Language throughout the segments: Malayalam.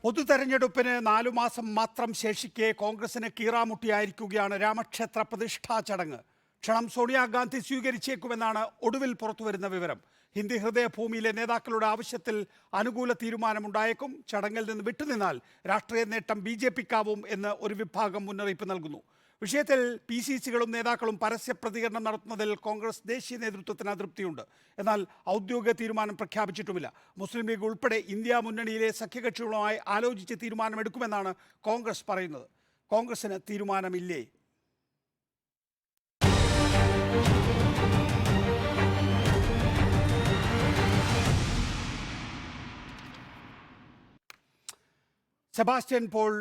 പൊതുതെരഞ്ഞെടുപ്പിന് 4 മാസം മാത്രം ശേഷിക്കെ കോൺഗ്രസിന് കീറാമുട്ടിയായിരിക്കുകയാണ് രാമക്ഷേത്ര പ്രതിഷ്ഠാ ചടങ്ങ്. ക്ഷണം സോണിയാഗാന്ധി സ്വീകരിച്ചേക്കുമെന്നാണ് ഒടുവിൽ പുറത്തുവരുന്ന വിവരം. ഹിന്ദി ഹൃദയഭൂമിയിലെ നേതാക്കളുടെ ആവശ്യത്തിൽ അനുകൂല തീരുമാനമുണ്ടായേക്കും. ചടങ്ങിൽ നിന്ന് വിട്ടുനിന്നാൽ രാഷ്ട്രീയ നേട്ടം BJPക്കാവും എന്ന് ഒരു വിഭാഗം മുന്നറിയിപ്പ് നൽകുന്നു. വിഷയത്തിൽ PCCകളും നേതാക്കളും പരസ്യ പ്രതികരണം നടത്തുന്നതിൽ കോൺഗ്രസ് ദേശീയ നേതൃത്വത്തിന് അതൃപ്തിയുണ്ട്. എന്നാൽ ഔദ്യോഗിക തീരുമാനം പ്രഖ്യാപിച്ചിട്ടുമില്ല. മുസ്ലിം ലീഗ് ഉൾപ്പെടെ ഇന്ത്യ മുന്നണിയിലെ സഖ്യകക്ഷികളുമായി ആലോചിച്ച് തീരുമാനമെടുക്കുമെന്നാണ് കോൺഗ്രസ് പറയുന്നത്. കോൺഗ്രസിന് തീരുമാനമില്ലേ? Sebastian Paul,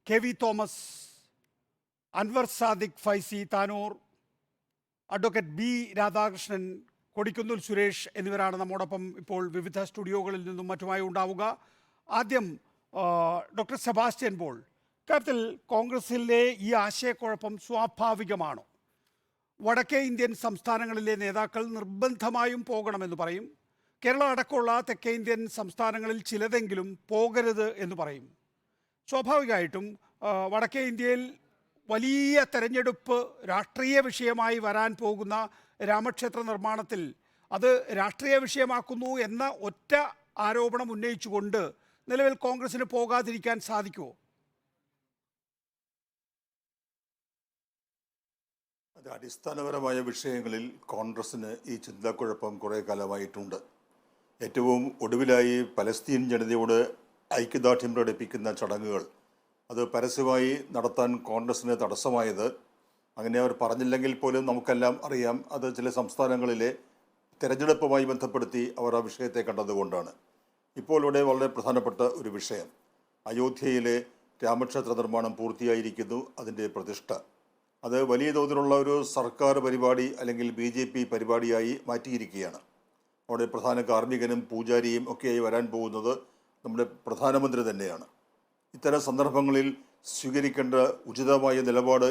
KV Thomas, Anwar Sadiq Faizy Tanur, advocate B Radhakrishnan, Kodikunnil Suresh എന്നിവരാണ് നമ്മോടൊപ്പം ഇപ്പോൾ വിവിധ സ്റ്റുഡിയോകളിൽ നിന്നും മറ്റുമായി ഉണ്ടാവുക. ആദ്യം ഡോക്ടർ സെബാസ്റ്റ്യൻ പോൾ, കാര്യത്തിൽ കോൺഗ്രസിലെ ഈ ആശയക്കുഴപ്പം സ്വാഭാവികമാണോ? വടക്കേ ഇന്ത്യൻ സംസ്ഥാനങ്ങളിലെ നേതാക്കൾ നിർബന്ധമായും പോകണമെന്ന് പറയും. കേരളം അടക്കമുള്ള തെക്കേ ഇന്ത്യൻ സംസ്ഥാനങ്ങളിൽ ചിലതെങ്കിലും പോകരുത് എന്ന് പറയും. സ്വാഭാവികമായിട്ടും വടക്കേ ഇന്ത്യയിൽ വലിയ തെരഞ്ഞെടുപ്പ് രാഷ്ട്രീയ വിഷയമായി വരാൻ പോകുന്ന രാമക്ഷേത്ര നിർമ്മാണത്തിൽ അത് രാഷ്ട്രീയ വിഷയമാക്കുന്നു എന്ന ഒറ്റ ആരോപണം ഉന്നയിച്ചുകൊണ്ട് നിലവിൽ കോൺഗ്രസിന് പോകാതിരിക്കാൻ സാധിക്കുമോ? അത് അടിസ്ഥാനപരമായ വിഷയങ്ങളിൽ കോൺഗ്രസിന് ഈ ചിന്താക്കുഴപ്പം കുറേ കാലമായിട്ടുണ്ട്. ഏറ്റവും ഒടുവിലായി പലസ്തീൻ ജനതയോട് ഐക്യദാർഢ്യം പ്രകടിപ്പിക്കുന്ന ചടങ്ങുകൾ അത് പരസ്യമായി നടത്താൻ കോൺഗ്രസിന് തടസ്സമായത്, അങ്ങനെ അവർ പറഞ്ഞില്ലെങ്കിൽ പോലും നമുക്കെല്ലാം അറിയാം, അത് ചില സംസ്ഥാനങ്ങളിലെ തെരഞ്ഞെടുപ്പുമായി ബന്ധപ്പെടുത്തി അവർ ആ വിഷയത്തെ കണ്ടതുകൊണ്ടാണ്. ഇപ്പോൾ ഇവിടെ വളരെ പ്രധാനപ്പെട്ട ഒരു വിഷയം, അയോധ്യയിലെ രാമക്ഷേത്ര നിർമ്മാണം പൂർത്തിയായിരിക്കുന്നു. അതിൻ്റെ പ്രതിഷ്ഠ അത് വലിയ തോതിലുള്ള ഒരു സർക്കാർ പരിപാടി അല്ലെങ്കിൽ BJP പരിപാടിയായി മാറ്റിയിരിക്കുകയാണ്. അവിടെ പ്രധാന കാർമ്മികനും പൂജാരിയും ഒക്കെയായി വരാൻ പോകുന്നത് നമ്മുടെ പ്രധാനമന്ത്രി തന്നെയാണ്. ഇത്തരം സന്ദർഭങ്ങളിൽ സ്വീകരിക്കേണ്ട ഉചിതമായ നിലപാട്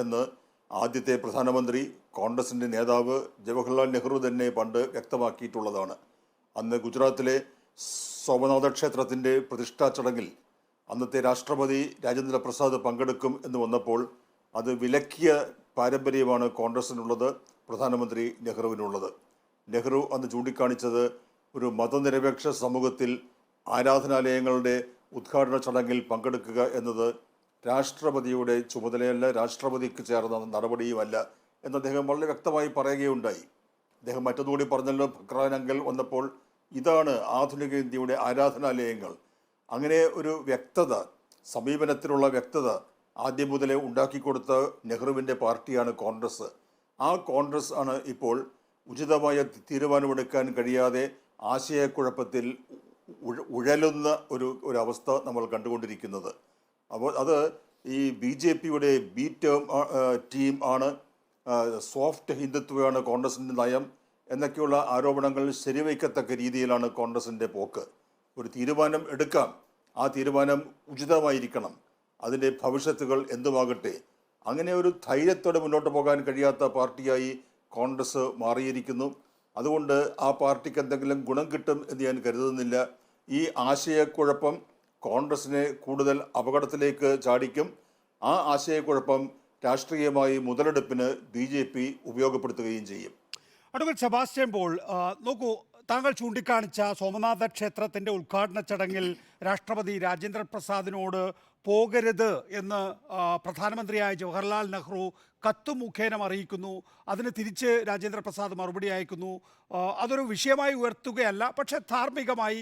എന്ന് ആദ്യത്തെ പ്രധാനമന്ത്രി, കോൺഗ്രസിൻ്റെ നേതാവ് ജവഹർലാൽ നെഹ്റു തന്നെ പണ്ട് വ്യക്തമാക്കിയിട്ടുള്ളതാണ്. അന്ന് ഗുജറാത്തിലെ സോമനാഥ ക്ഷേത്രത്തിൻ്റെ പ്രതിഷ്ഠാ ചടങ്ങിൽ അന്നത്തെ രാഷ്ട്രപതി രാജേന്ദ്ര പ്രസാദ് പങ്കെടുക്കും എന്ന് വന്നപ്പോൾ അത് വിലക്കിയ പാരമ്പര്യമാണ് കോൺഗ്രസിനുള്ളത്, പ്രധാനമന്ത്രി നെഹ്റുവിനുള്ളത്. നെഹ്റു അന്ന് ചൂണ്ടിക്കാണിച്ചത് ഒരു മതനിരപേക്ഷ സമൂഹത്തിൽ ആരാധനാലയങ്ങളുടെ ഉദ്ഘാടന ചടങ്ങിൽ പങ്കെടുക്കുക എന്നത് രാഷ്ട്രപതിയുടെ ചുമതലയല്ല, രാഷ്ട്രപതിക്ക് ചേർന്ന നടപടിയുമല്ല എന്ന് അദ്ദേഹം വളരെ വ്യക്തമായി പറയുകയുണ്ടായി. അദ്ദേഹം മറ്റൊന്നുകൂടി പറഞ്ഞല്ലോ, ഫക്രാൻ അങ്കൽ വന്നപ്പോൾ ഇതാണ് ആധുനിക ഇന്ത്യയുടെ ആരാധനാലയങ്ങൾ. അങ്ങനെ ഒരു വ്യക്തത, സമീപനത്തിലുള്ള വ്യക്തത ആദ്യം മുതലേ ഉണ്ടാക്കിക്കൊടുത്ത നെഹ്റുവിൻ്റെ പാർട്ടിയാണ് കോൺഗ്രസ്. ആ കോൺഗ്രസ് ആണ് ഇപ്പോൾ ഉചിതമായ തീരുമാനമെടുക്കാൻ കഴിയാതെ ആശയക്കുഴപ്പത്തിൽ ഉഴലുന്ന ഒരവസ്ഥ നമ്മൾ കണ്ടുകൊണ്ടിരിക്കുന്നത്. അപ്പോൾ അത് ഈ BJPയുടെ B ടീം ആണ്, സോഫ്റ്റ് ഹിന്ദുത്വമാണ് കോൺഗ്രസിൻ്റെ നയം എന്നൊക്കെയുള്ള ആരോപണങ്ങൾ ശരിവയ്ക്കത്തക്ക രീതിയിലാണ് കോൺഗ്രസിൻ്റെ പോക്ക്. ഒരു തീരുമാനം എടുക്കാം, ആ തീരുമാനം ഉചിതമായിരിക്കണം, അതിൻ്റെ ഭവിഷ്യത്തുകൾ എന്തുമാകട്ടെ. അങ്ങനെ ഒരു ധൈര്യത്തോടെ മുന്നോട്ട് പോകാൻ കഴിയാത്ത പാർട്ടിയായി കോൺഗ്രസ് മാറിയിരിക്കുന്നു. അതുകൊണ്ട് ആ പാർട്ടിക്ക് എന്തെങ്കിലും ഗുണം കിട്ടും എന്ന് ഞാൻ കരുതുന്നില്ല. ഈ ആശയക്കുഴപ്പം കോൺഗ്രസിനെ കൂടുതൽ അപകടത്തിലേക്ക് ചാടിക്കും. ആ ആശയക്കുഴപ്പം രാഷ്ട്രീയമായി മുതലെടുപ്പിന് BJP ഉപയോഗപ്പെടുത്തുകയും ചെയ്യും. അഡ്വക്കേറ്റ് സെബാസ്റ്റ്യൻ പോൾ, നോക്കൂ, താങ്കൾ ചൂണ്ടിക്കാണിച്ച സോമനാഥ ക്ഷേത്രത്തിൻ്റെ ഉദ്ഘാടന ചടങ്ങിൽ രാഷ്ട്രപതി രാജേന്ദ്ര പ്രസാദിനോട് പോകരുത് എന്ന് പ്രധാനമന്ത്രിയായ ജവഹർലാൽ നെഹ്റു കത്ത് മുഖേന അറിയിക്കുന്നു. അതിന് തിരിച്ച് രാജേന്ദ്ര പ്രസാദ് മറുപടി അയക്കുന്നു. അതൊരു വിഷയമായി ഉയർത്തുകയല്ല, പക്ഷേ ധാർമ്മികമായി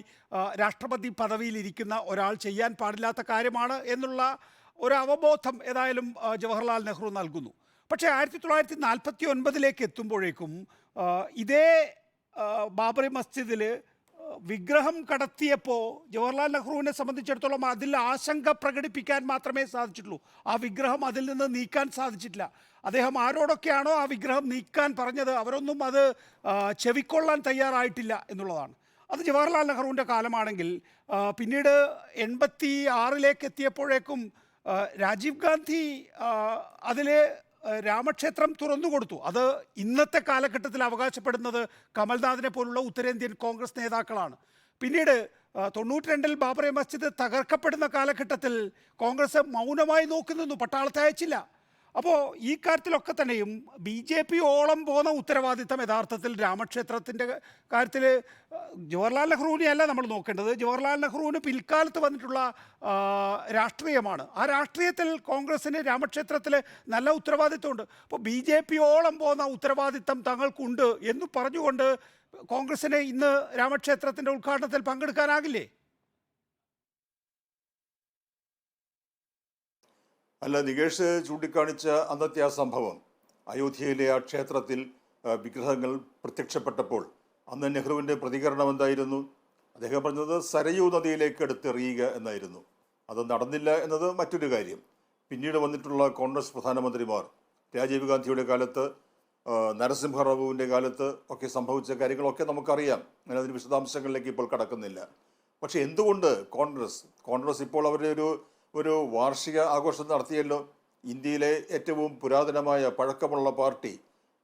രാഷ്ട്രപതി പദവിയിലിരിക്കുന്ന ഒരാൾ ചെയ്യാൻ പാടില്ലാത്ത കാര്യമാണ് എന്നുള്ള ഒരു അവബോധം ഏതായാലും ജവഹർലാൽ നെഹ്റു നൽകുന്നു. പക്ഷേ 1949 എത്തുമ്പോഴേക്കും ഇതേ ബാബറി മസ്ജിദിൽ വിഗ്രഹം കടത്തിയപ്പോൾ ജവഹർലാൽ നെഹ്റുവിനെ സംബന്ധിച്ചിടത്തോളം അതിൽ ആശങ്ക പ്രകടിപ്പിക്കാൻ മാത്രമേ സാധിച്ചിട്ടുള്ളൂ. ആ വിഗ്രഹം അതിൽ നിന്ന് നീക്കാൻ സാധിച്ചിട്ടില്ല. അദ്ദേഹം ആരോടൊക്കെയാണോ ആ വിഗ്രഹം നീക്കാൻ പറഞ്ഞത് അവരൊന്നും അത് ചെവിക്കൊള്ളാൻ തയ്യാറായിട്ടില്ല എന്നുള്ളതാണ്. അത് ജവഹർലാൽ നെഹ്റുവിൻ്റെ കാലമാണെങ്കിൽ പിന്നീട് 86 എത്തിയപ്പോഴേക്കും രാജീവ് ഗാന്ധി അതിലെ രാമക്ഷേത്രം തുറന്നുകൊടുത്തു. അത് ഇന്നത്തെ കാലഘട്ടത്തിൽ അവകാശപ്പെടുന്നത് കമൽനാഥിനെ പോലുള്ള ഉത്തരേന്ത്യൻ കോൺഗ്രസ് നേതാക്കളാണ്. പിന്നീട് തൊണ്ണൂറ്റിരണ്ടിൽ ബാബറി മസ്ജിദ് തകർക്കപ്പെടുന്ന കാലഘട്ടത്തിൽ കോൺഗ്രസ് മൗനമായി നോക്കി നിന്നു, പട്ടാളത്തെ അയച്ചില്ല. അപ്പോൾ ഈ കാര്യത്തിലൊക്കെ തന്നെയും ബി ജെ പി ഓളം പോകുന്ന ഉത്തരവാദിത്തം യഥാർത്ഥത്തിൽ രാമക്ഷേത്രത്തിൻ്റെ കാര്യത്തിൽ ജവഹർലാൽ നെഹ്റുവിനെയല്ല നമ്മൾ നോക്കേണ്ടത്. ജവഹർലാൽ നെഹ്റുവിന് പിൽക്കാലത്ത് വന്നിട്ടുള്ള രാഷ്ട്രീയമാണ്. ആ രാഷ്ട്രീയത്തിൽ കോൺഗ്രസ്സിന് രാമക്ഷേത്രത്തിൽ നല്ല ഉത്തരവാദിത്തമുണ്ട്. അപ്പോൾ ബി ജെ പി ഓളം പോകുന്ന ഉത്തരവാദിത്തം തങ്ങൾക്കുണ്ട് എന്ന് പറഞ്ഞുകൊണ്ട് കോൺഗ്രസ്സിന് ഇന്ന് രാമക്ഷേത്രത്തിൻ്റെ ഉദ്ഘാടനത്തിൽ പങ്കെടുക്കാനാകില്ലേ? അല്ല, നികേഷ് ചൂണ്ടിക്കാണിച്ച അന്നത്തെ ആ സംഭവം, അയോധ്യയിലെ ആ ക്ഷേത്രത്തിൽ വിഗ്രഹങ്ങൾ പ്രത്യക്ഷപ്പെട്ടപ്പോൾ അന്ന് നെഹ്റുവിൻ്റെ പ്രതികരണം എന്തായിരുന്നു? അദ്ദേഹം പറഞ്ഞത് സരയൂ നദിയിലേക്ക് എടുത്തെറിയുക എന്നായിരുന്നു. അത് നടന്നില്ല എന്നത് മറ്റൊരു കാര്യം. പിന്നീട് വന്നിട്ടുള്ള കോൺഗ്രസ് പ്രധാനമന്ത്രിമാർ രാജീവ് ഗാന്ധിയുടെ കാലത്ത്, നരസിംഹറാവുവിൻ്റെ കാലത്ത് ഒക്കെ സംഭവിച്ച കാര്യങ്ങളൊക്കെ നമുക്കറിയാം. ഞാൻ അതിന് വിശദാംശങ്ങളിലേക്ക് ഇപ്പോൾ കടക്കുന്നില്ല. പക്ഷേ എന്തുകൊണ്ട് കോൺഗ്രസ് ഇപ്പോൾ അവരുടെ ഒരു വാർഷിക ആഘോഷം നടത്തിയല്ലോ. ഇന്ത്യയിലെ ഏറ്റവും പുരാതനമായ പഴക്കമുള്ള പാർട്ടി,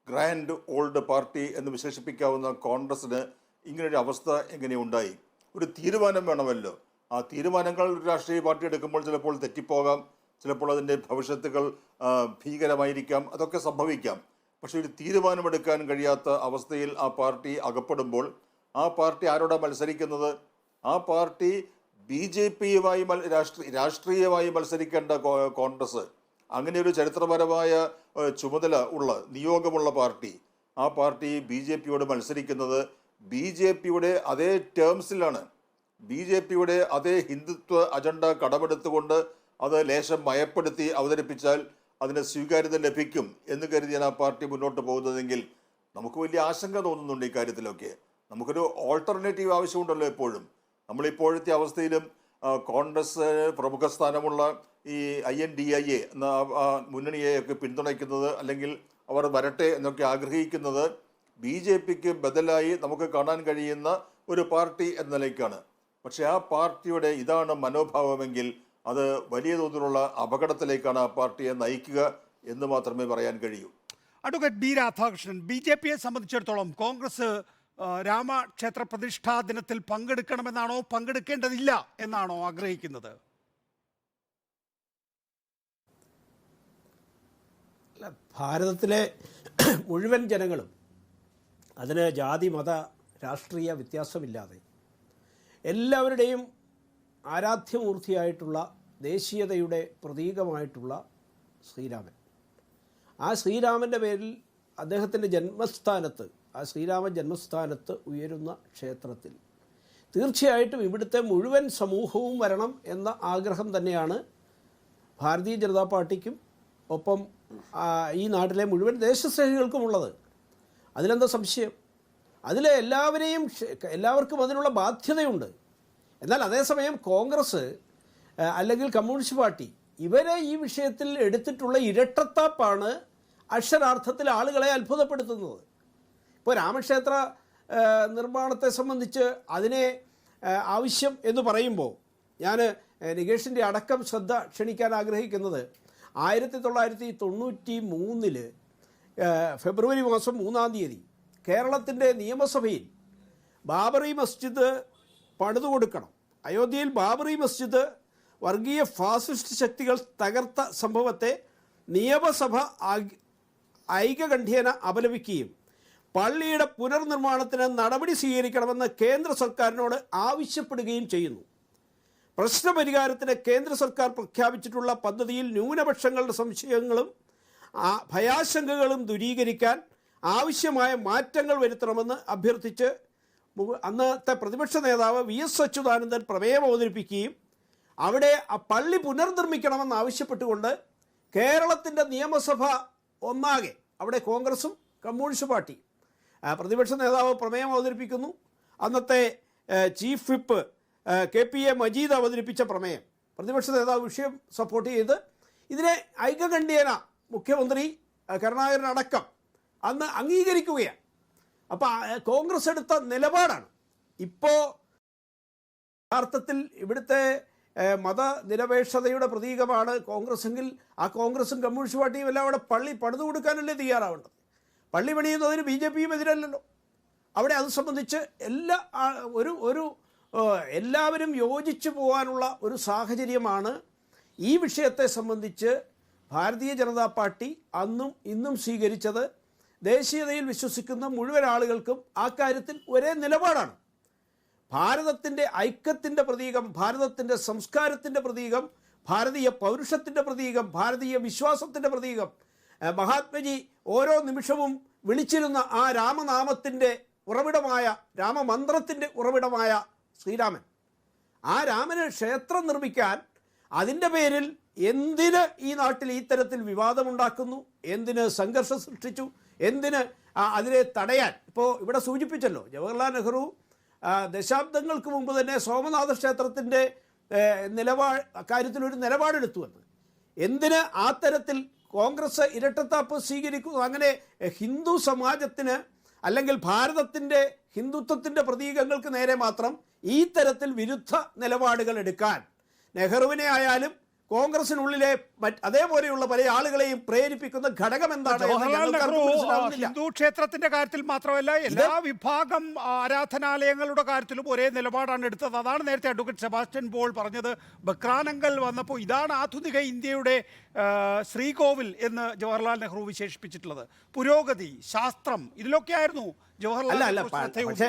ഗ്രാൻഡ് ഓൾഡ് പാർട്ടി എന്ന് വിശേഷിപ്പിക്കാവുന്ന കോൺഗ്രസ്സിന് ഇങ്ങനൊരു അവസ്ഥ എങ്ങനെയുണ്ടായി? ഒരു തീരുമാനം വേണമല്ലോ. ആ തീരുമാനങ്ങൾ ഒരു രാഷ്ട്രീയ പാർട്ടി എടുക്കുമ്പോൾ ചിലപ്പോൾ തെറ്റിപ്പോകാം, ചിലപ്പോൾ അതിൻ്റെ ഭവിഷ്യത്തുകൾ ഭീകരമായിരിക്കാം, അതൊക്കെ സംഭവിക്കാം. പക്ഷേ ഒരു തീരുമാനമെടുക്കാൻ കഴിയാത്ത അവസ്ഥയിൽ ആ പാർട്ടി അകപ്പെടുമ്പോൾ ആ പാർട്ടി ആരോടാണ് മത്സരിക്കുന്നത്? ആ പാർട്ടി ബി ജെ പിയുമായി രാഷ്ട്രീയമായി മത്സരിക്കേണ്ട കോൺഗ്രസ്, അങ്ങനെ ഒരു ചരിത്രപരമായ ചുമതല ഉള്ള നിയോഗമുള്ള പാർട്ടി, ആ പാർട്ടി ബി ജെ പിയോട് മത്സരിക്കുന്നത് ബി ജെ പിയുടെ അതേ ടേംസിലാണ്. ബി ജെ പിയുടെ അതേ ഹിന്ദുത്വ അജണ്ട കടമെടുത്തുകൊണ്ട് അത് ലേശം മയപ്പെടുത്തി അവതരിപ്പിച്ചാൽ അതിന് സ്വീകാര്യത ലഭിക്കും എന്ന് കരുതിയാണ് ആ പാർട്ടി മുന്നോട്ട് പോകുന്നതെങ്കിൽ നമുക്ക് വലിയ ആശങ്ക തോന്നുന്നുണ്ട് ഈ കാര്യത്തിലൊക്കെ. നമുക്കൊരു ഓൾട്ടർനേറ്റീവ് ആവശ്യമുണ്ടല്ലോ എപ്പോഴും. നമ്മളിപ്പോഴത്തെ അവസ്ഥയിലും കോൺഗ്രസ് പ്രമുഖ സ്ഥാനമുള്ള ഈ INDIA എന്ന മുന്നണിയെയൊക്കെ പിന്തുണയ്ക്കുന്നത്, അല്ലെങ്കിൽ അവർ വരട്ടെ എന്നൊക്കെ ആഗ്രഹിക്കുന്നത് ബി ജെ പിക്ക് ബദലായി നമുക്ക് കാണാൻ കഴിയുന്ന ഒരു പാർട്ടി എന്ന നിലയ്ക്കാണ്. പക്ഷേ ആ പാർട്ടിയുടെ ഇതാണ് മനോഭാവമെങ്കിൽ അത് വലിയ തോതിലുള്ള അപകടത്തിലേക്കാണ് ആ പാർട്ടിയെ നയിക്കുക എന്ന് മാത്രമേ പറയാൻ കഴിയൂ. Advocate B Radhakrishnan, B J പിയെ സംബന്ധിച്ചിടത്തോളം കോൺഗ്രസ് രാമക്ഷേത്ര പ്രതിഷ്ഠാ ദിനത്തിൽ പങ്കെടുക്കണമെന്നാണോ പങ്കെടുക്കേണ്ടതില്ല എന്നാണോ ആഗ്രഹിക്കുന്നത്? അല്ല, ഭാരതത്തിലെ മുഴുവൻ ജനങ്ങളും അതിന് ജാതി മത രാഷ്ട്രീയ വ്യത്യാസമില്ലാതെ എല്ലാവരുടെയും ആരാധ്യമൂർത്തിയായിട്ടുള്ള ദേശീയതയുടെ പ്രതീകമായിട്ടുള്ള ശ്രീരാമൻ, ആ ശ്രീരാമൻ്റെ പേരിൽ അദ്ദേഹത്തിൻ്റെ ജന്മസ്ഥാനത്ത്, ആ ശ്രീരാമ ജന്മസ്ഥാനത്ത് ഉയരുന്ന ക്ഷേത്രത്തിൽ തീർച്ചയായിട്ടും ഇവിടുത്തെ മുഴുവൻ സമൂഹവും വരണം എന്ന ആഗ്രഹം തന്നെയാണ് ഭാരതീയ ജനതാ പാർട്ടിക്കും ഒപ്പം ഈ നാട്ടിലെ മുഴുവൻ ദേശസ്നേഹികൾക്കുമുള്ളത്. അതിലെന്താ സംശയം? അതിലെ എല്ലാവർക്കും അതിനുള്ള ബാധ്യതയുണ്ട്. എന്നാൽ അതേസമയം കോൺഗ്രസ് അല്ലെങ്കിൽ കമ്മ്യൂണിസ്റ്റ് പാർട്ടി ഇവരെ ഈ വിഷയത്തിൽ എടുത്തിട്ടുള്ള ഇരട്ടത്താപ്പാണ് അക്ഷരാർത്ഥത്തിൽ ആളുകളെ അത്ഭുതപ്പെടുത്തുന്നത്. ഇപ്പോൾ രാമക്ഷേത്ര നിർമ്മാണത്തെ സംബന്ധിച്ച് അതിനെ ആവശ്യം എന്ന് പറയുമ്പോൾ ഞാൻ നികേഷിൻ്റെ അടക്കം ശ്രദ്ധ ക്ഷണിക്കാൻ ആഗ്രഹിക്കുന്നത് 1993 ഫെബ്രുവരി മാസം 3-ാം തീയതി കേരളത്തിൻ്റെ നിയമസഭയിൽ ബാബറി മസ്ജിദ് പണിതു കൊടുക്കണം, അയോധ്യയിൽ ബാബറി മസ്ജിദ് വർഗീയ ഫാസിസ്റ്റ് ശക്തികൾ തകർത്ത സംഭവത്തെ നിയമസഭ ഐകകണ്ഠ്യേന അപലപിക്കുകയും പള്ളിയുടെ പുനർനിർമ്മാണത്തിന് നടപടി സ്വീകരിക്കണമെന്ന് കേന്ദ്ര സർക്കാരിനോട് ആവശ്യപ്പെടുകയും ചെയ്യുന്നു. പ്രശ്നപരിഹാരത്തിന് കേന്ദ്ര സർക്കാർ പ്രഖ്യാപിച്ചിട്ടുള്ള പദ്ധതിയിൽ ന്യൂനപക്ഷങ്ങളുടെ സംശയങ്ങളും ഭയാശങ്കകളും ദൂരീകരിക്കാൻ ആവശ്യമായ മാറ്റങ്ങൾ വരുത്തണമെന്ന് അഭ്യർത്ഥിച്ച് അന്നത്തെ പ്രതിപക്ഷ നേതാവ് VS അച്യുതാനന്ദൻ പ്രമേയം അവതരിപ്പിക്കുകയും അവിടെ ആ പള്ളി പുനർനിർമ്മിക്കണമെന്ന് ആവശ്യപ്പെട്ടുകൊണ്ട് കേരളത്തിൻ്റെ നിയമസഭ ഒന്നാകെ, അവിടെ കോൺഗ്രസും കമ്മ്യൂണിസ്റ്റ് പാർട്ടി, പ്രതിപക്ഷ നേതാവ് പ്രമേയം അവതരിപ്പിക്കുന്നു. അന്നത്തെ ചീഫ് വിപ്പ് KPA മജീദ് അവതരിപ്പിച്ച പ്രമേയം, പ്രതിപക്ഷ നേതാവ് വിഷയം സപ്പോർട്ട് ചെയ്ത് ഇതിനെ ഐകകണ്ഠ്യേന മുഖ്യമന്ത്രി കരുണാകരനടക്കം അന്ന് അംഗീകരിക്കുകയാണ്. അപ്പോൾ കോൺഗ്രസ് എടുത്ത നിലപാടാണ്. ഇപ്പോൾ യഥാർത്ഥത്തിൽ ഇവിടുത്തെ മതനിരപേക്ഷതയുടെ പ്രതീകമാണ് കോൺഗ്രസ്സെങ്കിൽ ആ കോൺഗ്രസും കമ്മ്യൂണിസ്റ്റ് പാർട്ടിയും എല്ലാം അവിടെ പള്ളി പണിതു കൊടുക്കാനല്ലേ തയ്യാറാവേണ്ടത്. പള്ളി പണിയുന്നതിന് BJPയും എതിരല്ലല്ലോ. അവിടെ അത് സംബന്ധിച്ച് എല്ലാ ഒരു എല്ലാവരും യോജിച്ചു പോകാനുള്ള ഒരു സാഹചര്യമാണ് ഈ വിഷയത്തെ സംബന്ധിച്ച് ഭാരതീയ ജനതാ പാർട്ടി അന്നും ഇന്നും സ്വീകരിച്ചത്. ദേശീയതയിൽ വിശ്വസിക്കുന്ന മുഴുവൻ ആളുകൾക്കും ആ കാര്യത്തിൽ ഒരേ നിലപാടാണ്. ഭാരതത്തിൻ്റെ ഐക്യത്തിൻ്റെ പ്രതീകം, ഭാരതത്തിൻ്റെ സംസ്കാരത്തിൻ്റെ പ്രതീകം, ഭാരതീയ പൗരുഷത്തിൻ്റെ പ്രതീകം, ഭാരതീയ വിശ്വാസത്തിൻ്റെ പ്രതീകം, മഹാത്മജി ഓരോ നിമിഷവും വിളിച്ചിരുന്ന ആ രാമനാമത്തിൻ്റെ ഉറവിടമായ, രാമമന്ത്രത്തിൻ്റെ ഉറവിടമായ ശ്രീരാമൻ, ആ രാമന് ക്ഷേത്രം നിർമ്മിക്കാൻ അതിൻ്റെ പേരിൽ എന്തിന് ഈ നാട്ടിൽ ഈ തരത്തിൽ വിവാദമുണ്ടാക്കുന്നു, എന്തിന് സംഘർഷം സൃഷ്ടിച്ചു, എന്തിന് അതിനെ തടയാൻ? ഇപ്പോൾ ഇവിടെ സൂചിപ്പിച്ചല്ലോ, ജവഹർലാൽ നെഹ്റു ദശാബ്ദങ്ങൾക്ക് മുമ്പ് തന്നെ സോമനാഥ ക്ഷേത്രത്തിൻ്റെ കാര്യത്തിലൊരു നിലപാടെടുത്തുവെന്ന്. എന്തിന് ആ തരത്തിൽ കോൺഗ്രസ് ഇരട്ടത്താപ്പ് സ്വീകരിക്കുന്നു? അങ്ങനെ ഹിന്ദു സമാജത്തിന് അല്ലെങ്കിൽ ഭാരതത്തിൻ്റെ ഹിന്ദുത്വത്തിൻ്റെ പ്രതീകങ്ങൾക്ക് നേരെ മാത്രം ഈ തരത്തിൽ വിരുദ്ധ നിലപാടുകൾ എടുക്കാൻ നെഹ്റുവിനെ ആയാലും കോൺഗ്രസിനുള്ളിലെ അതേപോലെയുള്ള പല ആളുകളെയും പ്രേരിപ്പിക്കുന്ന ഘടകം എന്താണ്? ഹിന്ദു ക്ഷേത്രത്തിന്റെ കാര്യത്തിൽ മാത്രമല്ല, എല്ലാ വിഭാഗം ആരാധനാലയങ്ങളുടെ കാര്യത്തിലും ഒരേ നിലപാടാണ് എടുത്തത്. അതാണ് നേരത്തെ അഡ്വക്കേറ്റ് സെബാസ്റ്റ്യൻ പോൾ പറഞ്ഞത്. ബക്രാനങ്കൽ വന്നപ്പോൾ ഇതാണ് ആധുനിക ഇന്ത്യയുടെ ശ്രീകോവിൽ എന്ന് ജവഹർലാൽ നെഹ്റു വിശേഷിപ്പിച്ചിട്ടുള്ളത്. പുരോഗതി, ശാസ്ത്രം, ഇതിലൊക്കെയായിരുന്നു ജവഹർലാൽ നെഹ്റു.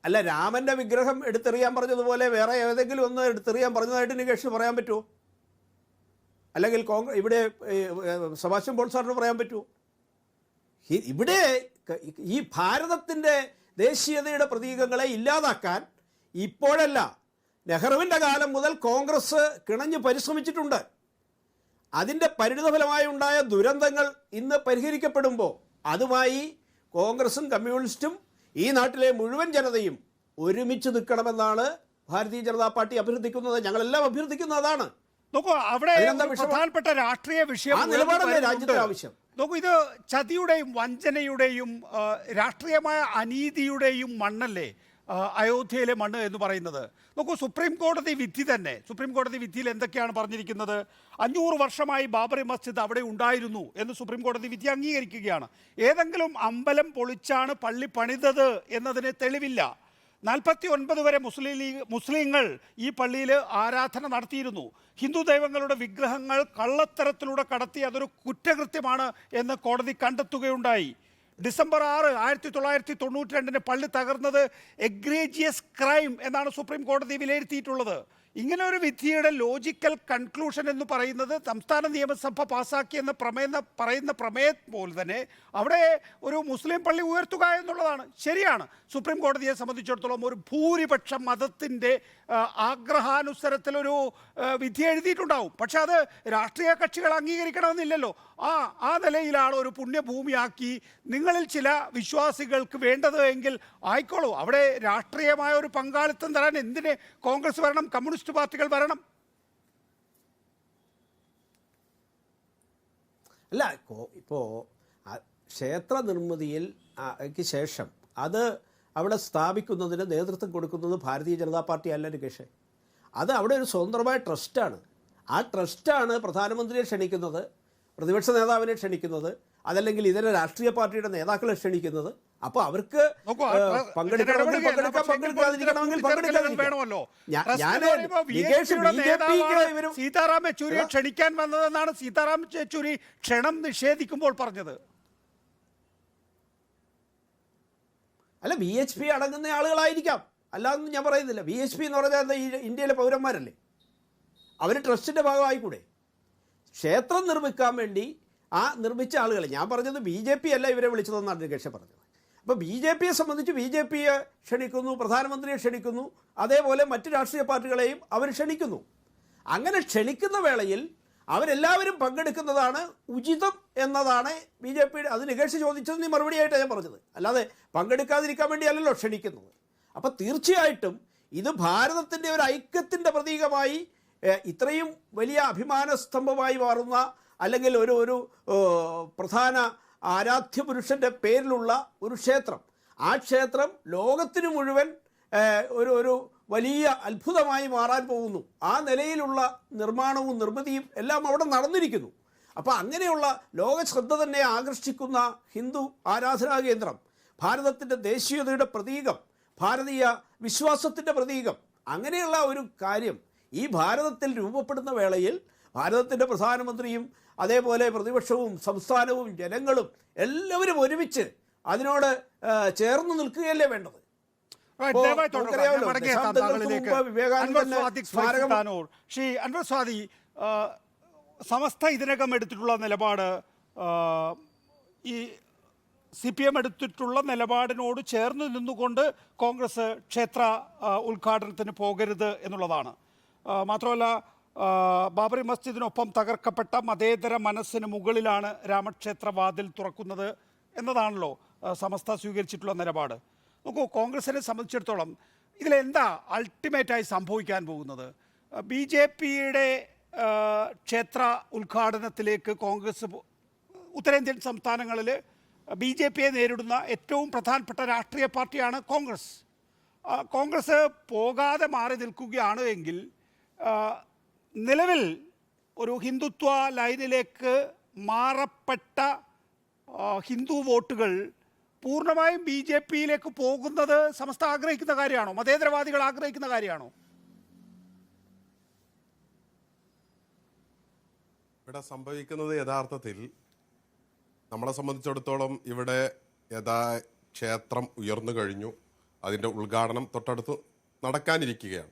അല്ല, രാമൻ്റെ വിഗ്രഹം എടുത്തെറിയാൻ പറഞ്ഞതുപോലെ വേറെ ഏതെങ്കിലും ഒന്ന് എടുത്തെറിയാൻ പറഞ്ഞതായിട്ട് നികേഷ് പറയാൻ പറ്റുമോ? അല്ലെങ്കിൽ ഇവിടെ സെബാസ്റ്റ്യൻ പോൾ സാറിന് പറയാൻ പറ്റുമോ? ഇവിടെ ഈ ഭാരതത്തിൻ്റെ ദേശീയതയുടെ പ്രതീകങ്ങളെ ഇല്ലാതാക്കാൻ ഇപ്പോഴല്ല, നെഹ്റുവിൻ്റെ കാലം മുതൽ കോൺഗ്രസ് കിണഞ്ഞ് പരിശ്രമിച്ചിട്ടുണ്ട്. അതിൻ്റെ പരിണിതഫലമായി ഉണ്ടായ ദുരന്തങ്ങൾ ഇന്ന് പരിഹരിക്കപ്പെടുമ്പോൾ അതുമായി കോൺഗ്രസും കമ്മ്യൂണിസ്റ്റും ഈ നാട്ടിലെ മുഴുവൻ ജനതയും ഒരുമിച്ച് നിൽക്കണമെന്നാണ് ഭാരതീയ ജനതാ പാർട്ടി അഭ്യർത്ഥിക്കുന്നത്. ഞങ്ങളെല്ലാം അഭ്യർത്ഥിക്കുന്നത് അതാണ്. നോക്കൂ, അവിടെ പ്രധാനപ്പെട്ട രാഷ്ട്രീയ വിഷയം രാജ്യത്തെ ആവശ്യം. നോക്കൂ, ഇത് ചതിയുടെയും വഞ്ചനയുടെയും രാഷ്ട്രീയമായ അനീതിയുടെയും മണ്ണല്ലേ അയോധ്യയിലെ മണ്ണ് എന്ന് പറയുന്നത്. നോക്കൂ, സുപ്രീം കോടതി വിധി തന്നെ, സുപ്രീം കോടതി വിധിയിൽ എന്തൊക്കെയാണ് പറഞ്ഞിരിക്കുന്നത്? 500 വർഷമായി ബാബറി മസ്ജിദ് അവിടെ ഉണ്ടായിരുന്നു എന്ന് സുപ്രീം കോടതി വിധി അംഗീകരിക്കുകയാണ്. ഏതെങ്കിലും അമ്പലം പൊളിച്ചാണ് പള്ളി പണിതത് എന്നതിന് തെളിവില്ല. 49 വരെ മുസ്ലിങ്ങൾ ഈ പള്ളിയിൽ ആരാധന നടത്തിയിരുന്നു. ഹിന്ദു ദൈവങ്ങളുടെ വിഗ്രഹങ്ങൾ കള്ളത്തരത്തിലൂടെ കടത്തി അതൊരു കുറ്റകൃത്യമാണ് എന്ന് കോടതി കണ്ടെത്തുകയുണ്ടായി. ഡിസംബർ 6, 1992 പള്ളി തകർന്നത് എഗ്രീജിയസ് ക്രൈം എന്നാണ് സുപ്രീം കോടതി വിലയിരുത്തിയിട്ടുള്ളത്. ഇങ്ങനെ ഒരു വിധിയുടെ ലോജിക്കൽ കൺക്ലൂഷൻ എന്ന് പറയുന്നത് സംസ്ഥാന നിയമസഭ പാസ്സാക്കിയെന്ന് പറയുന്ന പ്രമേയം പോലെ തന്നെ അവിടെ ഒരു മുസ്ലിം പള്ളി ഉയർത്തുക എന്നുള്ളതാണ്. ശരിയാണ്, സുപ്രീം കോടതിയെ സംബന്ധിച്ചിടത്തോളം ഒരു ഭൂരിപക്ഷം മതത്തിൻ്റെ ആഗ്രഹാനുസരത്തിലൊരു വിധി എഴുതിയിട്ടുണ്ടാവും. പക്ഷെ അത് രാഷ്ട്രീയ കക്ഷികൾ അംഗീകരിക്കണമെന്നില്ലല്ലോ. ആ നിലയിലാണ് ഒരു പുണ്യഭൂമിയാക്കി നിങ്ങളിൽ ചില വിശ്വാസികൾക്ക് വേണ്ടത് എങ്കിൽ ആയിക്കോളൂ. അവിടെ രാഷ്ട്രീയമായ ഒരു പങ്കാളിത്തം തരാൻ എന്തിന് കോൺഗ്രസ് വരണം, കമ്മ്യൂണിസ്റ്റ് പാർട്ടികൾ വരണം? അല്ല, ഇപ്പോൾ ക്ഷേത്ര നിർമ്മിതിയിൽ ശേഷം അത് അവിടെ സ്ഥാപിക്കുന്നതിന് നേതൃത്വം കൊടുക്കുന്നത് ഭാരതീയ ജനതാ പാർട്ടി അല്ല നികേഷ്. അത് അവിടെ ഒരു സ്വതന്ത്രമായ ട്രസ്റ്റാണ്. ആ ട്രസ്റ്റാണ് പ്രധാനമന്ത്രിയെ ക്ഷണിക്കുന്നത്, പ്രതിപക്ഷ നേതാവിനെ ക്ഷണിക്കുന്നത്, അതല്ലെങ്കിൽ ഇതര രാഷ്ട്രീയ പാർട്ടിയുടെ നേതാക്കളെ ക്ഷണിക്കുന്നത്. അപ്പോൾ അവർക്ക് പങ്കെടുക്കണമെങ്കിൽ പങ്കെടുക്കാം, പങ്കെടുക്കാതിരിക്കണമെങ്കിൽ പങ്കെടുക്കാതിരിക്കണമല്ലോ. സീതാറാം യെച്ചൂരിയെ ക്ഷണിക്കാൻ വന്നതെന്നാണ് സീതാറാം യെച്ചൂരി ക്ഷണം നിഷേധിക്കുമ്പോൾ പറഞ്ഞത്. അല്ല, VHP അടങ്ങുന്ന ആളുകളായിരിക്കാം, അല്ലാതൊന്നും ഞാൻ പറയുന്നില്ല. VHP എന്ന് പറഞ്ഞാൽ എന്താ, ഈ ഇന്ത്യയിലെ പൗരന്മാരല്ലേ, അവർ ട്രസ്റ്റിൻ്റെ ഭാഗമായിക്കൂടെ? ക്ഷേത്രം നിർമ്മിക്കാൻ വേണ്ടി ആ നിർമ്മിച്ച ആളുകളെ, ഞാൻ പറഞ്ഞത് BJP അല്ല ഇവരെ വിളിച്ചതെന്നാണ് നികേഷ് പറഞ്ഞത്. അപ്പോൾ BJPയെ സംബന്ധിച്ച് BJPയെ ക്ഷണിക്കുന്നു, പ്രധാനമന്ത്രിയെ ക്ഷണിക്കുന്നു, അതേപോലെ മറ്റ് രാഷ്ട്രീയ പാർട്ടികളെയും അവർ ക്ഷണിക്കുന്നു. അങ്ങനെ ക്ഷണിക്കുന്ന വേളയിൽ അവരെല്ലാവരും പങ്കെടുക്കുന്നതാണ് ഉചിതം എന്നതാണ് BJPയുടെ. അത് നികേഷ് ചോദിച്ചത് നീ മറുപടിയായിട്ടാണ് ഞാൻ പറഞ്ഞത്, അല്ലാതെ പങ്കെടുക്കാതിരിക്കാൻ വേണ്ടിയല്ലല്ലോ ക്ഷണിക്കുന്നത്. അപ്പോൾ തീർച്ചയായിട്ടും ഇത് ഭാരതത്തിൻ്റെ ഒരു ഐക്യത്തിൻ്റെ പ്രതീകമായി, ഇത്രയും വലിയ അഭിമാനസ്തംഭമായി മാറുന്ന, അല്ലെങ്കിൽ ഒരു പ്രധാന ആരാധ്യ പുരുഷൻ്റെ പേരിലുള്ള ഒരു ക്ഷേത്രം, ആ ക്ഷേത്രം ലോകത്തിന് മുഴുവൻ ഒരു വലിയ അത്ഭുതമായി മാറാൻ പോകുന്നു. ആ നിലയിലുള്ള നിർമ്മാണവും നിർമ്മിതിയും എല്ലാം അവിടെ നടന്നിരിക്കുന്നു. അപ്പോൾ അങ്ങനെയുള്ള ലോക ശ്രദ്ധ തന്നെ ആകർഷിക്കുന്ന ഹിന്ദു ആരാധനാ കേന്ദ്രം ഭാരതത്തിൻ്റെ ദേശീയതയുടെ പ്രതീകം, ഭാരതീയ വിശ്വാസത്തിൻ്റെ പ്രതീകം, അങ്ങനെയുള്ള ഒരു കാര്യം ഈ ഭാരതത്തിൽ രൂപപ്പെടുന്ന വേളയിൽ ഭാരതത്തിൻ്റെ പ്രധാനമന്ത്രിയും അതേപോലെ പ്രതിപക്ഷവും സംസ്ഥാനവും ജനങ്ങളും എല്ലാവരും ഒരുമിച്ച് അതിനോട് ചേർന്ന് നിൽക്കുകയല്ലേ വേണ്ടത്? ശ്രീ അൻവർ സ്വാതി, സമസ്ത ഇതിനകം എടുത്തിട്ടുള്ള നിലപാട്, ഈ CPM എടുത്തിട്ടുള്ള നിലപാടിനോട് ചേർന്ന് നിന്നുകൊണ്ട് കോൺഗ്രസ് ക്ഷേത്ര ഉദ്ഘാടനത്തിന് പോകരുത് എന്നുള്ളതാണ്. മാത്രമല്ല, ബാബറി മസ്ജിദിനൊപ്പം തകർക്കപ്പെട്ട മതേതര മനസ്സിന് മുകളിലാണ് രാമക്ഷേത്ര വാതിൽ തുറക്കുന്നത് എന്നതാണല്ലോ സമസ്ത സ്വീകരിച്ചിട്ടുള്ള നിലപാട്. നോക്കൂ, കോൺഗ്രസിനെ സംബന്ധിച്ചിടത്തോളം ഇതിലെന്താ അൾട്ടിമേറ്റായി സംഭവിക്കാൻ പോകുന്നത്? BJPയുടെ ക്ഷേത്ര ഉദ്ഘാടനത്തിലേക്ക് കോൺഗ്രസ്, ഉത്തരേന്ത്യൻ സംസ്ഥാനങ്ങളിൽ BJPയെ നേരിടുന്ന ഏറ്റവും പ്രധാനപ്പെട്ട രാഷ്ട്രീയ പാർട്ടിയാണ് കോൺഗ്രസ്. കോൺഗ്രസ് പോകാതെ മാറി നിൽക്കുകയാണ് എങ്കിൽ നിലവിൽ ഒരു ഹിന്ദുത്വ ലൈനിലേക്ക് മാറപ്പെട്ട ഹിന്ദു വോട്ടുകൾ പൂർണ്ണമായും BJPയിലേക്ക് പോകുന്നത് സമസ്ത ആഗ്രഹിക്കുന്ന കാര്യമാണോ? മതേതരവാദികൾ ആഗ്രഹിക്കുന്ന കാര്യമാണോ? ഇവിടെ സംഭവിക്കുന്നത് യഥാർത്ഥത്തിൽ നമ്മളെ സംബന്ധിച്ചിടത്തോളം ഇവിടെ ക്ഷേത്രം ഉയർന്നു കഴിഞ്ഞു, അതിൻ്റെ ഉദ്ഘാടനം തൊട്ടടുത്ത് നടക്കാനിരിക്കുകയാണ്.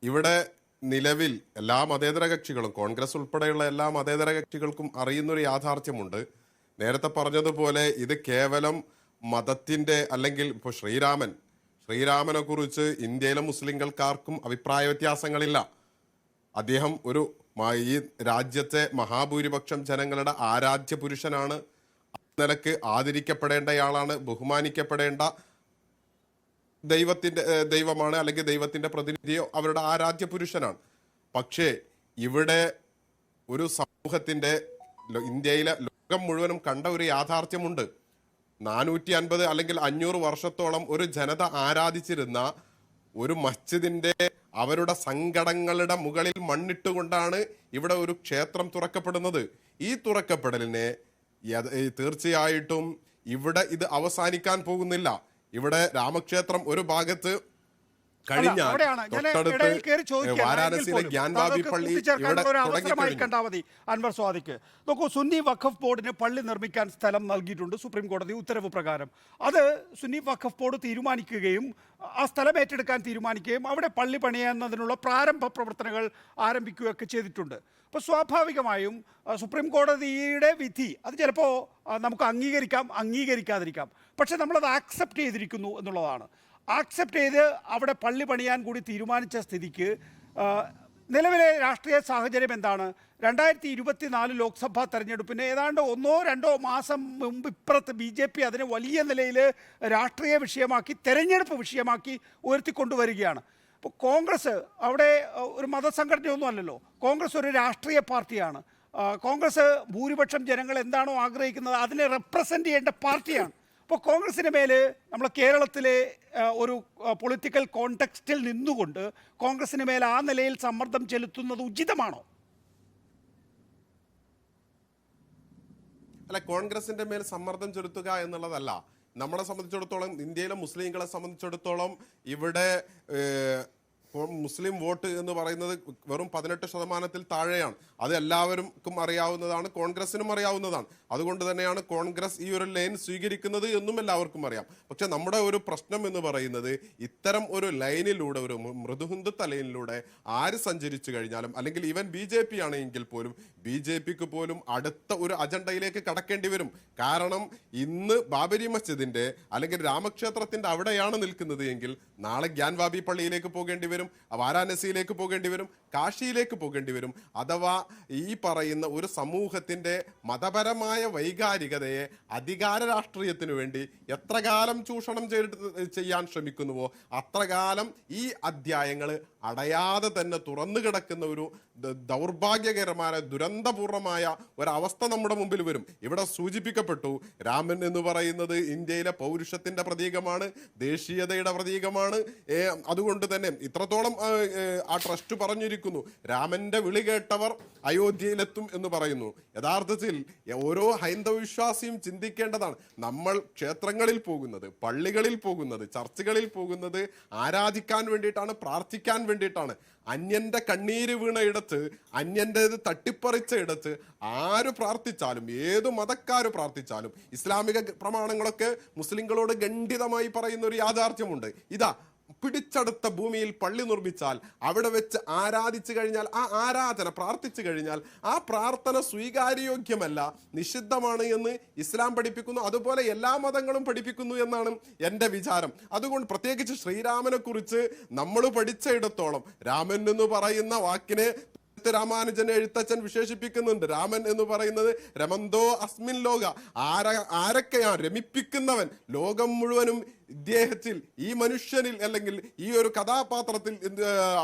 ഇവിടെ നിലവിൽ എല്ലാ മതേതര കക്ഷികളും, കോൺഗ്രസ് ഉൾപ്പെടെയുള്ള എല്ലാ മതേതര കക്ഷികൾക്കും അറിയുന്നൊരു യാഥാർത്ഥ്യമുണ്ട്. നേരത്തെ പറഞ്ഞതുപോലെ ഇത് കേവലം മതത്തിൻ്റെ, അല്ലെങ്കിൽ ഇപ്പോൾ ശ്രീരാമനെ കുറിച്ച് ഇന്ത്യയിലെ മുസ്ലിങ്ങൾക്കാർക്കും അഭിപ്രായ വ്യത്യാസങ്ങളില്ല. അദ്ദേഹം ഒരു ഈ രാജ്യത്തെ മഹാഭൂരിപക്ഷം ജനങ്ങളുടെ ആരാധ്യ പുരുഷനാണ്. നിലക്ക് ആദരിക്കപ്പെടേണ്ടയാളാണ്, ബഹുമാനിക്കപ്പെടേണ്ട ദൈവമാണ്, അല്ലെങ്കിൽ ദൈവത്തിന്റെ പ്രതിനിധിയോ അവരുടെ ആരാധ്യ പുരുഷനാണ്. പക്ഷേ ഇവിടെ ഒരു സമൂഹത്തിന്റെ, ഇന്ത്യയിലെ ലോകം മുഴുവനും കണ്ട ഒരു യാഥാർത്ഥ്യമുണ്ട്. 450 അല്ലെങ്കിൽ 500 വർഷത്തോളം ഒരു ജനത ആരാധിച്ചിരുന്ന ഒരു മസ്ജിദിന്റെ അവരുടെ സങ്കടങ്ങളുടെ മുകളിൽ മണ്ണിട്ടുകൊണ്ടാണ് ഇവിടെ ഒരു ക്ഷേത്രം തുറക്കപ്പെടുന്നത്. ഈ തുറക്കപ്പെടലിനെ തീർച്ചയായിട്ടും ഇവിടെ ഇത് അവസാനിക്കാൻ പോകുന്നില്ല. ഇവിടെ രാമക്ഷേത്രം ഒരു ഭാഗത്ത് കഴിഞ്ഞാൽ വാരാണസിയിലെ ഗ്യാൻവാബി പള്ളി കണ്ടാമതി. അൻവർ സ്വാദിക്ക് നോക്കൂ, സുന്നി വഖഫ് ബോർഡിന് പള്ളി നിർമ്മിക്കാൻ സ്ഥലം നൽകിയിട്ടുണ്ട് സുപ്രീം കോടതി ഉത്തരവ് പ്രകാരം. അത് സുന്നി വഖഫ് ബോർഡ് തീരുമാനിക്കുകയും ആ സ്ഥലം ഏറ്റെടുക്കാൻ തീരുമാനിക്കുകയും അവിടെ പള്ളി പണിയുന്നതിനുള്ള പ്രാരംഭ പ്രവർത്തനങ്ങൾ ആരംഭിക്കുകയൊക്കെ ചെയ്തിട്ടുണ്ട്. അപ്പോൾ സ്വാഭാവികമായും സുപ്രീം കോടതിയുടെ വിധി അത് ചിലപ്പോൾ നമുക്ക് അംഗീകരിക്കാതിരിക്കാം, പക്ഷെ നമ്മളത് ആക്സെപ്റ്റ് ചെയ്തിരിക്കുന്നു എന്നുള്ളതാണ്. ആക്സെപ്റ്റ് ചെയ്ത് അവിടെ പള്ളി പണിയാൻ കൂടി തീരുമാനിച്ച സ്ഥിതിക്ക് നിലവിലെ രാഷ്ട്രീയ സാഹചര്യം എന്താണ്? 2024 ലോക്സഭാ തെരഞ്ഞെടുപ്പിന് ഏതാണ്ട് 1-2 മാസം മുമ്പ് ഇപ്പുറത്ത് BJP അതിനെ വലിയ നിലയിൽ രാഷ്ട്രീയ വിഷയമാക്കി, തെരഞ്ഞെടുപ്പ് വിഷയമാക്കി ഉയർത്തിക്കൊണ്ടുവരികയാണ്. ഇപ്പോൾ കോൺഗ്രസ് അവിടെ ഒരു മതസംഘടനയൊന്നും അല്ലല്ലോ, കോൺഗ്രസ് ഒരു രാഷ്ട്രീയ പാർട്ടിയാണ്. കോൺഗ്രസ് ഭൂരിപക്ഷം ജനങ്ങൾ എന്താണോ ആഗ്രഹിക്കുന്നത് അതിനെ റെപ്രസെൻ്റ് ചെയ്യേണ്ട പാർട്ടിയാണ്. അപ്പോൾ കോൺഗ്രസിന് മേൽ നമ്മൾ കേരളത്തിലെ ഒരു പൊളിറ്റിക്കൽ കോണ്ടെക്സ്റ്റിൽ നിന്നുകൊണ്ട് കോൺഗ്രസിന് മേൽ ആ നിലയിൽ സമ്മർദ്ദം ചെലുത്തുന്നത് ഉചിതമാണോ? അല്ല, കോൺഗ്രസിന്റെ മേൽ സമ്മർദ്ദം ചെലുത്തുക എന്നുള്ളതല്ല. നമ്മളെ സംബന്ധിച്ചിടത്തോളം, ഇന്ത്യയിലെ മുസ്ലിങ്ങളെ സംബന്ധിച്ചിടത്തോളം ഇവിടെ മുസ്ലിം വോട്ട് എന്ന് പറയുന്നത് വെറും 18% താഴെയാണ്. അത് എല്ലാവർക്കും അറിയാവുന്നതാണ്, കോൺഗ്രസിനും അറിയാവുന്നതാണ്. അതുകൊണ്ട് തന്നെയാണ് കോൺഗ്രസ് ഈ ഒരു ലൈൻ സ്വീകരിക്കുന്നത് എന്നും എല്ലാവർക്കും അറിയാം. പക്ഷെ നമ്മുടെ ഒരു പ്രശ്നം എന്ന് പറയുന്നത് ഇത്തരം ഒരു ലൈനിലൂടെ, ഒരു മൃദുഹിന്ദുത്വ ലൈനിലൂടെ ആര് സഞ്ചരിച്ചു കഴിഞ്ഞാലും, അല്ലെങ്കിൽ ഈവൻ BJP ആണെങ്കിൽ പോലും BJPക്ക് പോലും അടുത്ത ഒരു അജണ്ടയിലേക്ക് കടക്കേണ്ടി വരും. കാരണം ഇന്ന് ബാബരി മസ്ജിദിന്റെ അല്ലെങ്കിൽ രാമക്ഷേത്രത്തിന്റെ അവിടെയാണ് നിൽക്കുന്നത് എങ്കിൽ നാളെ ഗ്യാൻവാബി പള്ളിയിലേക്ക് പോകേണ്ടി വരും, വാരാണസിയിലേക്ക് പോകേണ്ടി വരും, കാശിയിലേക്ക് പോകേണ്ടി വരും. അഥവാ ഈ പറയുന്ന ഒരു സമൂഹത്തിന്റെ മതപരമായ വൈകാരികതയെ അധികാര രാഷ്ട്രീയത്തിനു വേണ്ടി എത്ര കാലം ചൂഷണം ചെയ്യാൻ ശ്രമിക്കുന്നുവോ അത്ര കാലം ഈ അധ്യായങ്ങൾ അടയാതെ തന്നെ തുറന്നു കിടക്കുന്ന ഒരു ദൗർഭാഗ്യകരമായ, ദുരന്തപൂർണമായ ഒരവസ്ഥ നമ്മുടെ മുമ്പിൽ വരും. ഇവിടെ സൂചിപ്പിക്കപ്പെട്ടു, രാമൻ എന്ന് പറയുന്നത് ഇന്ത്യയിലെ പൗരുഷത്തിന്റെ പ്രതീകമാണ്, ദേശീയതയുടെ പ്രതീകമാണ്. അതുകൊണ്ട് തന്നെ ഇത്ര അത്രത്തോളം ആ ട്രസ്റ്റ് പറഞ്ഞിരിക്കുന്നു. രാമന്റെ വിളി കേട്ടവർ അയോധ്യയിലെത്തും എന്ന് പറയുന്നു. യഥാർത്ഥത്തിൽ ഓരോ ഹൈന്ദവ വിശ്വാസിയും ചിന്തിക്കേണ്ടതാണ്, നമ്മൾ ക്ഷേത്രങ്ങളിൽ പോകുന്നത്, പള്ളികളിൽ പോകുന്നത്, ചർച്ചുകളിൽ പോകുന്നത് ആരാധിക്കാൻ വേണ്ടിയിട്ടാണ്, പ്രാർത്ഥിക്കാൻ വേണ്ടിയിട്ടാണ്. അന്യന്റെ കണ്ണീര് വീണ ഇടത്ത്, അന്യൻ്റെത് തട്ടിപ്പറിച്ച ഇടത്ത് ആര് പ്രാർത്ഥിച്ചാലും, ഏതു മതക്കാര് പ്രാർത്ഥിച്ചാലും, ഇസ്ലാമിക പ്രമാണങ്ങളൊക്കെ മുസ്ലിങ്ങളോട് ഖണ്ഡിതമായി പറയുന്ന ഒരു യാഥാർത്ഥ്യമുണ്ട്. ഇതാ, പിടിച്ചെടുത്ത ഭൂമിയിൽ പള്ളി നിർമ്മിച്ചാൽ അവിടെ വെച്ച് ആരാധിച്ചു കഴിഞ്ഞാൽ, ആ ആരാധന പ്രാർത്ഥിച്ചു കഴിഞ്ഞാൽ ആ പ്രാർത്ഥന സ്വീകാര്യോഗ്യമല്ല, നിഷിദ്ധമാണ് എന്ന് ഇസ്ലാം പഠിപ്പിക്കുന്നു. അതുപോലെ എല്ലാ മതങ്ങളും പഠിപ്പിക്കുന്നു എന്നാണ് എൻ്റെ വിചാരം. അതുകൊണ്ട് പ്രത്യേകിച്ച് ശ്രീരാമനെ കുറിച്ച് നമ്മൾ പഠിച്ചയിടത്തോളം, രാമൻ എന്ന് പറയുന്ന വാക്കിനെ രാമാനുജനെ എഴുത്തച്ഛൻ വിശേഷിപ്പിക്കുന്നുണ്ട്. രാമൻ എന്ന് പറയുന്നത് രമന്തോ അസ്മിൻ ലോക, ആരൊക്കെയാണ് രമിപ്പിക്കുന്നവൻ, ലോകം മുഴുവനും ഇദ്ദേഹത്തിൽ, ഈ മനുഷ്യനിൽ അല്ലെങ്കിൽ ഈ ഒരു കഥാപാത്രത്തിൽ